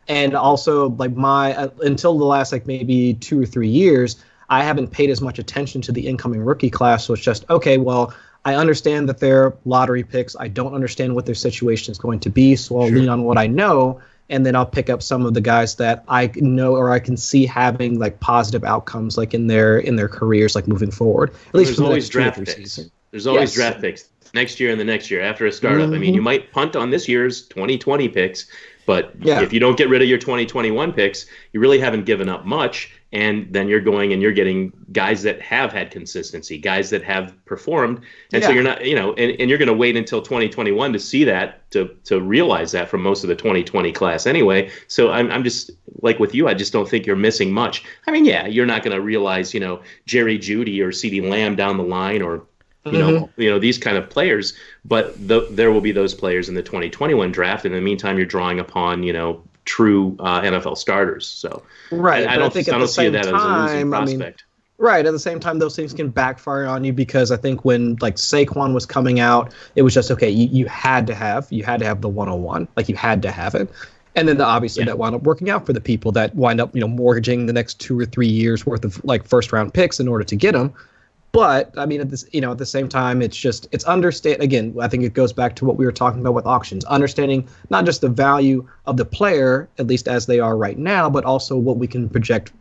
and also like until the last like maybe 2 or 3 years, I haven't paid as much attention to the incoming rookie class. So it's just, okay, well, I understand that they're lottery picks. I don't understand what their situation is going to be. So I'll lean on what I know, and then I'll pick up some of the guys that I know or I can see having like positive outcomes like in their careers, like moving forward. At least there's always draft picks. There's always draft picks next year and the next year after a startup. I mean, you might punt on this year's 2020 picks, but if you don't get rid of your 2021 picks, you really haven't given up much. And then you're going and you're getting guys that have had consistency, guys that have performed. And so you're not, and you're going to wait until 2021 to see that, to realize that from most of the 2020 class anyway. So I'm just like with you, I just don't think you're missing much. I mean, you're not going to realize, Jerry Jeudy or CeeDee Lamb down the line, or these kind of players, but there will be those players in the 2021 draft. In the meantime, you're drawing upon, true NFL starters. So right. I don't see that as a losing prospect. Right. At the same time, those things can backfire on you because I think when like Saquon was coming out, it was just, okay, you had to have the 101, like you had to have it. And then obviously that wound up working out for the people that wind up, mortgaging the next 2 or 3 years worth of like first round picks in order to get them. But I mean, at the same time, it's understand. Again, I think it goes back to what we were talking about with auctions, understanding not just the value of the player, at least as they are right now, but also what we can project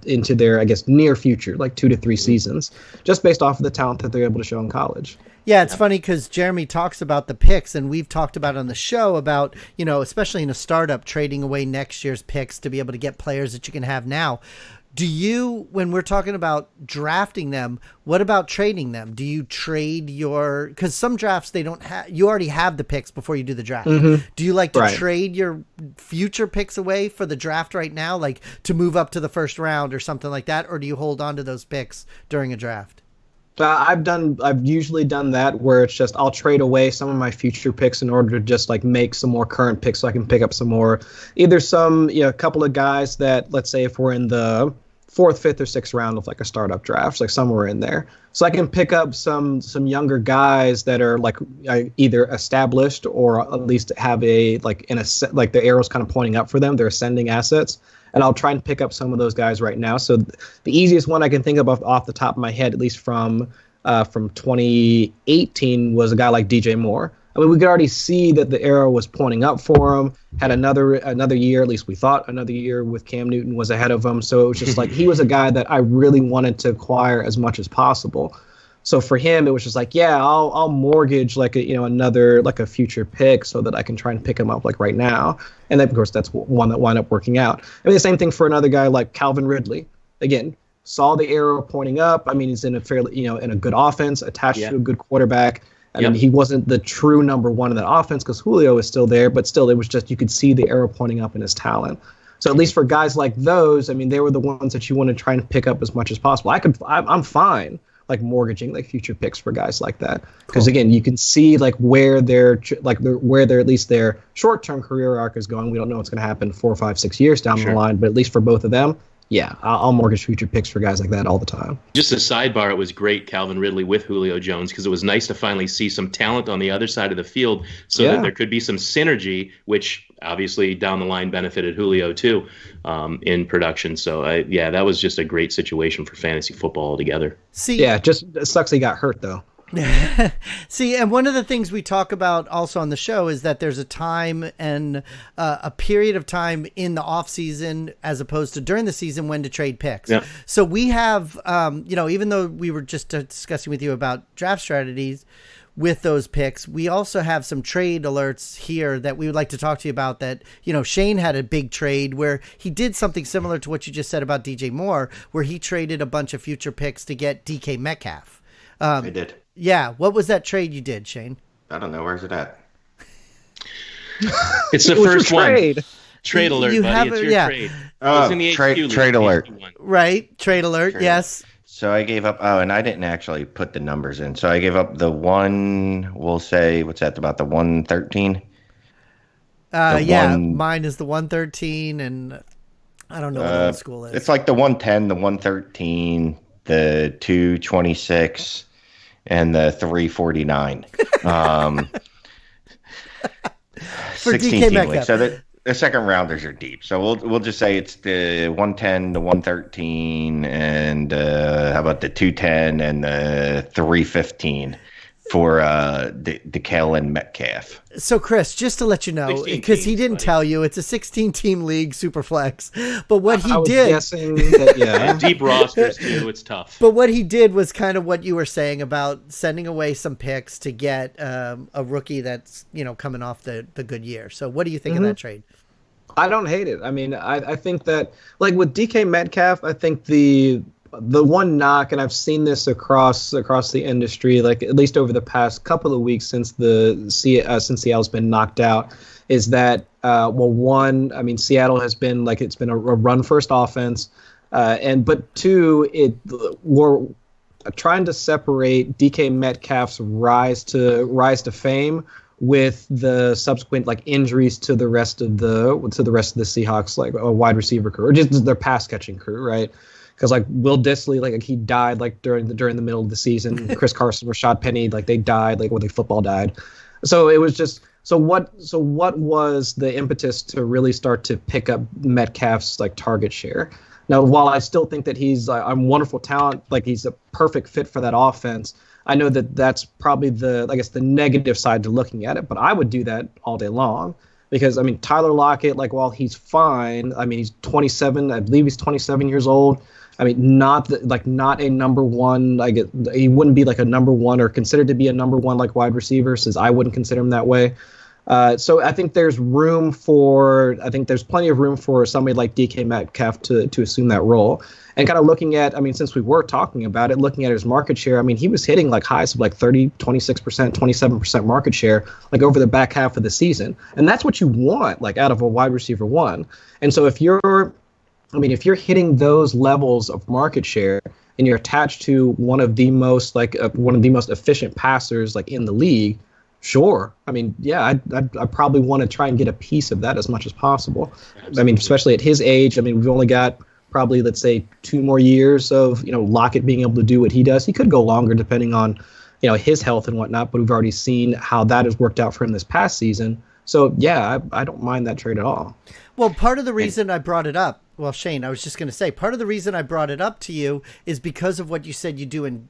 into their, I guess, near future, like 2 to 3 seasons, just based off of the talent that they're able to show in college. Yeah, it's funny because Jeremy talks about the picks, and we've talked about on the show about, especially in a startup, trading away next year's picks to be able to get players that you can have now. Do you, when we're talking about drafting them, what about trading them? Do you trade because some drafts they don't have, you already have the picks before you do the draft. Mm-hmm. Do you like to trade your future picks away for the draft right now, like to move up to the first round or something like that? Or do you hold on to those picks during a draft? I've usually done that where it's just I'll trade away some of my future picks in order to just like make some more current picks so I can pick up some more, either a couple of guys that, let's say if we're in the 4th, 5th, or 6th round of like a startup draft, like somewhere in there. So I can pick up some younger guys that are like either established or at least have like the arrow's kind of pointing up for them. They're ascending assets. And I'll try and pick up some of those guys right now. So the easiest one I can think of off the top of my head, at least from 2018, was a guy like DJ Moore. I mean, we could already see that the arrow was pointing up for him. Had another year, at least we thought another year with Cam Newton was ahead of him. So it was just like he was a guy that I really wanted to acquire as much as possible. So for him, it was just like, yeah, I'll mortgage like another like a future pick so that I can try and pick him up like right now. And then of course that's one that wound up working out. I mean, the same thing for another guy like Calvin Ridley. Again, saw the arrow pointing up. I mean, he's in a fairly in a good offense, attached to a good quarterback. I mean, he wasn't the true number one in that offense because Julio is still there, but still, it was just you could see the arrow pointing up in his talent. So at least for guys like those, I mean, they were the ones that you want to try and pick up as much as possible. I'm fine like mortgaging like future picks for guys like that because again, you can see like where their at least their short-term career arc is going. We don't know what's going to happen 4, 5, 6 years down the line, but at least for both of them. Yeah, I'll mortgage future picks for guys like that all the time. Just a sidebar, it was great, Calvin Ridley with Julio Jones, because it was nice to finally see some talent on the other side of the field so that there could be some synergy, which obviously down the line benefited Julio too in production. So, that was just a great situation for fantasy football altogether. Just it sucks he got hurt, though. See, and one of the things we talk about also on the show is that there's a time and a period of time in the off season as opposed to during the season when to trade picks. Yeah. So we have, even though we were just discussing with you about draft strategies with those picks, we also have some trade alerts here that we would like to talk to you about that, Shane had a big trade where he did something similar to what you just said about DJ Moore, where he traded a bunch of future picks to get DK Metcalf. I did. Yeah. What was that trade you did, Shane? I don't know. Where's it at? It's the first one. Trade alert, you buddy. It's your trade. Oh, in the trade alert. Right. Trade alert. Yes. So I gave up. Oh, and I didn't actually put the numbers in. So I gave up the one, we'll say, what's that, about the 113? Mine is the 113, and I don't know what old school is. It's like the 110, the 113, the 226, and the 349. For 16 DK team Metcalf. league. So the second rounders are deep. So we'll just say it's the 110, the 113, and how about the 210 and the 315 for the Kalen Metcalf. So Chris, just to let you know, because he didn't tell you, it's a 16-team league, super flex. But what he did, guessing that, deep rosters too, it's tough. But what he did was kind of what you were saying about sending away some picks to get a rookie that's coming off the good year. So what do you think of that trade? I don't hate it. I mean, I think that like with DK Metcalf, I think the one knock, and I've seen this across the industry, like at least over the past couple of weeks since since Seattle's been knocked out, is that one, I mean, Seattle has been it's been a run first offense, but two, trying to separate DK Metcalf's rise to fame with the subsequent like injuries to the rest of the Seahawks, like a wide receiver crew or just their pass catching crew, right? Because like Will Dissly, like he died like during the middle of the season. Chris Carson, Rashad Penny, like they died like when the football died. So it was just what was the impetus to really start to pick up Metcalf's like target share? Now, while I still think that he's a wonderful talent, like he's a perfect fit for that offense, I know that that's probably the negative side to looking at it. But I would do that all day long because I mean Tyler Lockett, like while he's fine, I mean he's 27, I believe he's 27 years old. I mean not a number one. He wouldn't be like a number one or considered to be a number one like wide receiver, since I wouldn't consider him that way. So I think there's plenty of room for somebody like DK Metcalf to assume that role. And kind of looking at, I mean, since we were talking about it, looking at his market share, I mean, he was hitting like highs of like 30, 26%, 27% market share, like over the back half of the season. And that's what you want, like out of a wide receiver one. And so if you're hitting those levels of market share and you're attached to one of the most efficient passers like in the league, sure. I mean, yeah, I probably want to try and get a piece of that as much as possible. Absolutely. I mean, especially at his age. I mean, we've only got probably, let's say, 2 more years of, Lockett being able to do what he does. He could go longer depending on, his health and whatnot, but we've already seen how that has worked out for him this past season. So, yeah, I don't mind that trade at all. Well, part of the reason I brought it up, well, Shane, I was just going to say, part of the reason I brought it up to you is because of what you said you do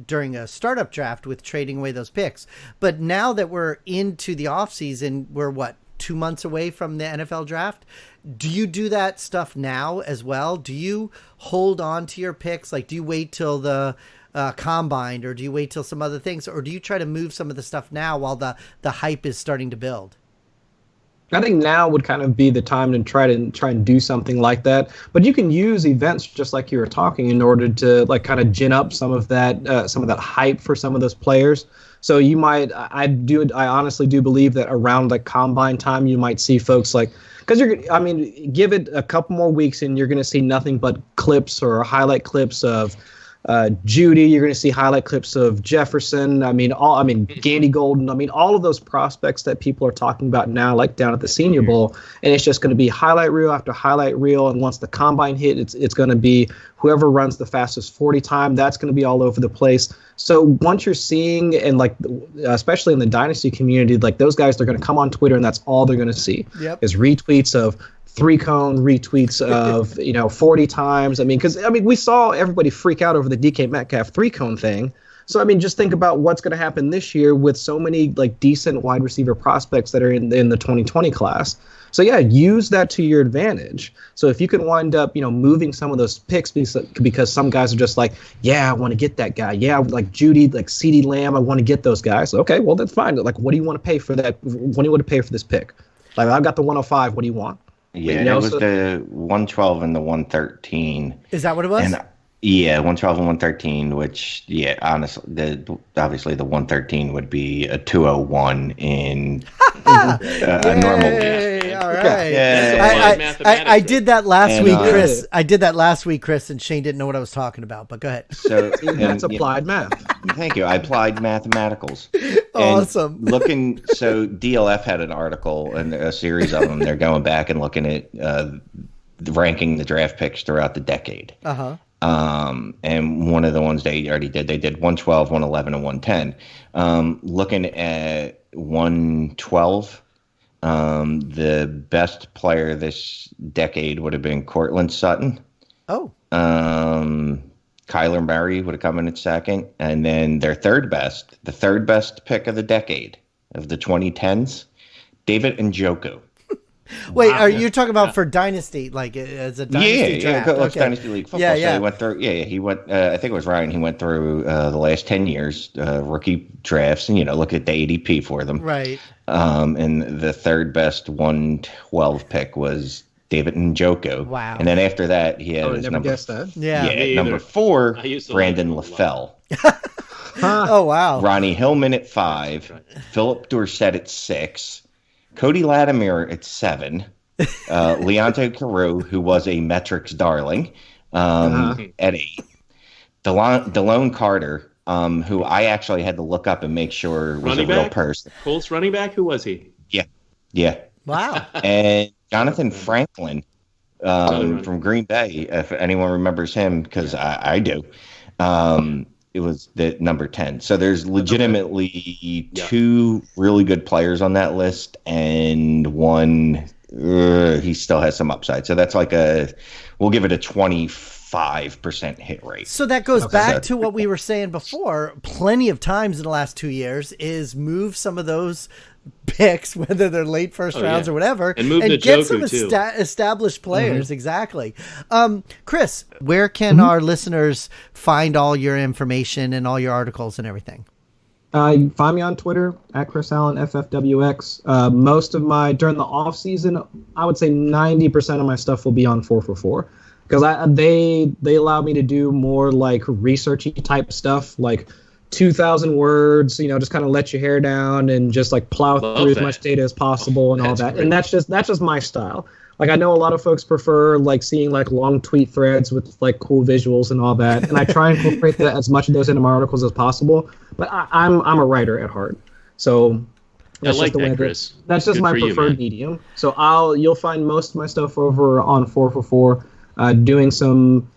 during a startup draft with trading away those picks. But now that we're into the offseason, we're 2 months away from the NFL draft. Do you do that stuff now as well? Do you hold on to your picks? Like, do you wait till the combine, or do you wait till some other things, or do you try to move some of the stuff now while the hype is starting to build? I think now would kind of be the time to try and do something like that. But you can use events just like you were talking in order to like kind of gin up some of that hype for some of those players. So you might, I honestly do believe that around like combine time, you might see folks like, because give it a couple more weeks and you're going to see nothing but clips or highlight clips of Judy. You're going to see highlight clips of Jefferson. Gandy Golden. I mean, all of those prospects that people are talking about now, like down at the Senior Bowl, and it's just going to be highlight reel after highlight reel. And once the combine hit, it's going to be whoever runs the fastest 40 time. That's going to be all over the place. So once you're seeing, and like especially in the dynasty community, like those guys, they're going to come on Twitter, and that's all they're going to see is retweets of 3-cone retweets of 40 times. Because we saw everybody freak out over the DK Metcalf 3-cone thing. So just think about what's going to happen this year with so many like decent wide receiver prospects that are in the 2020 class. So yeah, use that to your advantage. So if you can wind up moving some of those picks because some guys are just like, yeah, I want to get that guy. Yeah, like Judy, like CeeDee Lamb, I want to get those guys. Okay, well that's fine. Like, what do you want to pay for that? What do you want to pay for this pick? Like, I've got the 105. What do you want? Yeah, it was the 112 and the 113. Is that what it was? And, yeah, 112 and 113, which, yeah, honestly, obviously the 113 would be a 201 in a normal league. All right. Yeah. I did that last week, Chris. I did that last week, Chris, and Shane didn't know what I was talking about, but go ahead. So that's applied math. Thank you. I applied mathematicals. Awesome. So DLF had an article and a series of them. They're going back and looking at ranking the draft picks throughout the decade. Uh-huh. And one of the ones they already did, they did 112, 111, and 110. Looking at 112, the best player this decade would have been Cortland Sutton. Oh. Kyler Murray would have come in at second. And then the third best pick of the decade of the 2010s, David Njoku. Wait, are you talking about for Dynasty, like as a Dynasty draft? Yeah, okay. Dynasty League football. Yeah. So he went through, he went, I think it was Ryan, he went through the last 10 years, rookie drafts, and, look at the ADP for them. Right. And the third best 112 pick was David Njoku. Wow. And then after that, he had his number. Guessed that. Yeah. Number 4, Brandon LaFell. Oh, wow. Ronnie Hillman at 5, right. Philip Dorsett at 6. Cody Latimer at 7, Leonte Carew, who was a metrics darling, at 8, DeLone Carter, who I actually had to look up and make sure was a real person. Colts running back? Who was he? Yeah. Wow. And Jonathan Franklin from Green Bay, if anyone remembers him, because I do. It was the number 10. So there's legitimately two really good players on that list, and one he still has some upside. So that's like we'll give it a 25% hit rate. So that goes back to what we were saying before. Plenty of times in the last 2 years is move some of those picks, whether they're late first rounds or whatever, and move get some established players. Exactly. Chris, where can our listeners find all your information and all your articles and everything? Find me on Twitter at Chris Allen FFWX. Most of during the off season, I would say 90% of my stuff will be on 4for4, because they allow me to do more like researchy type stuff, like 2,000 words, just kind of let your hair down and just like plow through as much data as possible and all that. Great. And that's just my style. Like, I know a lot of folks prefer like seeing like long tweet threads with like cool visuals and all that. And I try and incorporate as much of those into my articles as possible. But I'm a writer at heart. So I like that, Chris. That's just my preferred medium. So you'll find most of my stuff over on 4for4, doing some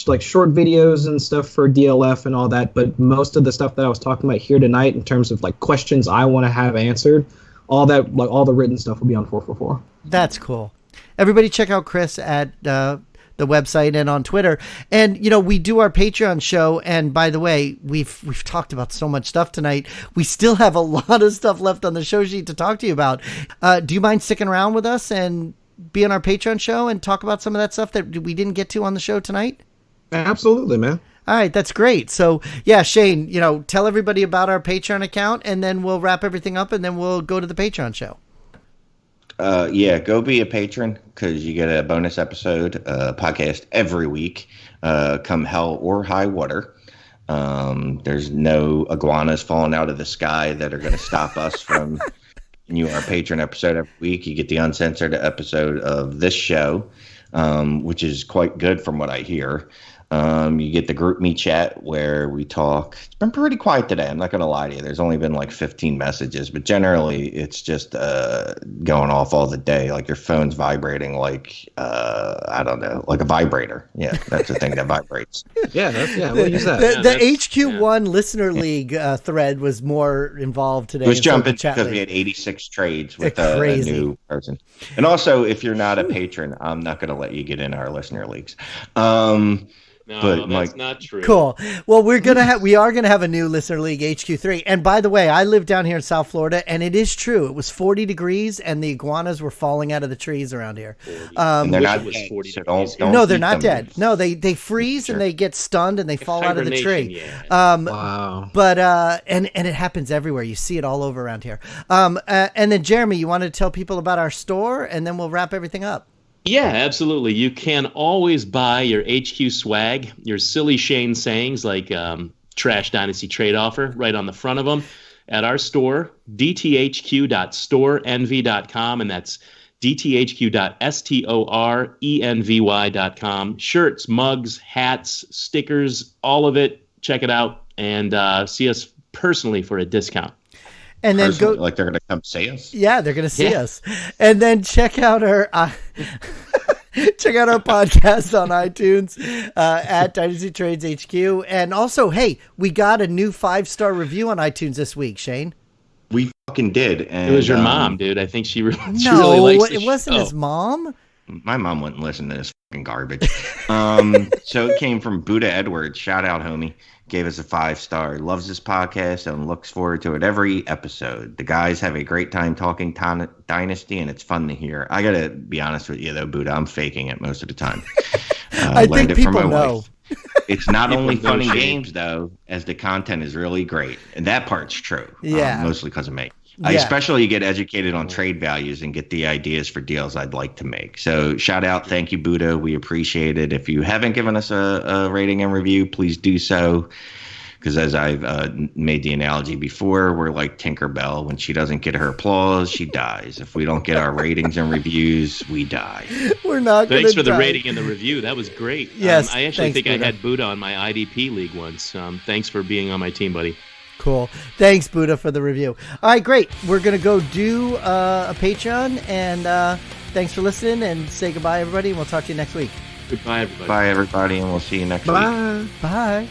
like short videos and stuff for DLF and all that, but most of the stuff that I was talking about here tonight in terms of like questions I want to have answered, all that, like all the written stuff will be on 4for4. That's cool. Everybody check out Chris at the website and on Twitter. And, we do our Patreon show. And by the way, we've talked about so much stuff tonight. We still have a lot of stuff left on the show sheet to talk to you about. Do you mind sticking around with us and be on our Patreon show and talk about some of that stuff that we didn't get to on the show tonight? Absolutely, man. All right, that's great. So, yeah, Shane, tell everybody about our Patreon account, and then we'll wrap everything up, and then we'll go to the Patreon show. Go be a patron, because you get a bonus episode, podcast every week, come hell or high water. There's no iguanas falling out of the sky that are going to stop us from our patron episode every week. You get the uncensored episode of this show, which is quite good from what I hear. You get the group me chat where we talk. It's been pretty quiet today. I'm not going to lie to you. There's only been like 15 messages, but generally it's just going off all the day. Like your phone's vibrating like, I don't know, like a vibrator. Yeah, that's the thing that vibrates. We'll use that. The HQ1 Listener League thread was more involved today. Let's jump in because we had 86 trades with a new person. And also, if you're not a patron, I'm not going to let you get in our Listener Leagues. No, that's not true. Cool. Well, we are gonna have a new Listener League HQ3. And by the way, I live down here in South Florida, and it is true. It was 40 degrees, and the iguanas were falling out of the trees around here. And they're not dead, 40 so no, they're not dead. No, they freeze and they get stunned and they fall out of the tree. Yeah. Wow. But and it happens everywhere. You see it all over around here. And then Jeremy, you wanted to tell people about our store, and then we'll wrap everything up. Yeah, absolutely. You can always buy your HQ swag, your silly Shane sayings like Trash Dynasty Trade Offer right on the front of them at our store, dthq.storenvy.com, and that's dthq.storenvy.com. Shirts, mugs, hats, stickers, all of it. Check it out and see us personally for a discount. And then go like they're going to come see us. Yeah, they're going to see us. And then check out our podcast on iTunes at Dynasty Trades HQ. And also, hey, we got a new 5-star review on iTunes this week, Shane. We fucking did. And it was your mom, dude. I think she really likes it wasn't his mom. My mom wouldn't listen to this fucking garbage. So it came from Buddha Edwards. Shout out, homie. Gave us a 5-star. Loves this podcast and looks forward to it every episode. The guys have a great time talking Dynasty, and it's fun to hear. I got to be honest with you, though, Buddha. I'm faking it most of the time. I think people know. It's not only fun and games, though, as the content is really great. And that part's true. Yeah. Mostly because of me. I especially get educated on trade values and get the ideas for deals I'd like to make. So shout out. Thank you, Buddha. We appreciate it. If you haven't given us a rating and review, please do so. Because as I've made the analogy before, we're like Tinkerbell. When she doesn't get her applause, she dies. If we don't get our ratings and reviews, we die. We're not. Thanks for the rating and the review. That was great. Yes, I actually think Buddha. I had Buddha on my IDP league once. Thanks for being on my team, buddy. Cool. Thanks, Buddha, for the review. All right, great. We're going to go do a Patreon, and thanks for listening, and say goodbye, everybody, and we'll talk to you next week. Goodbye, everybody. Bye, everybody, and we'll see you next week. Bye. Bye.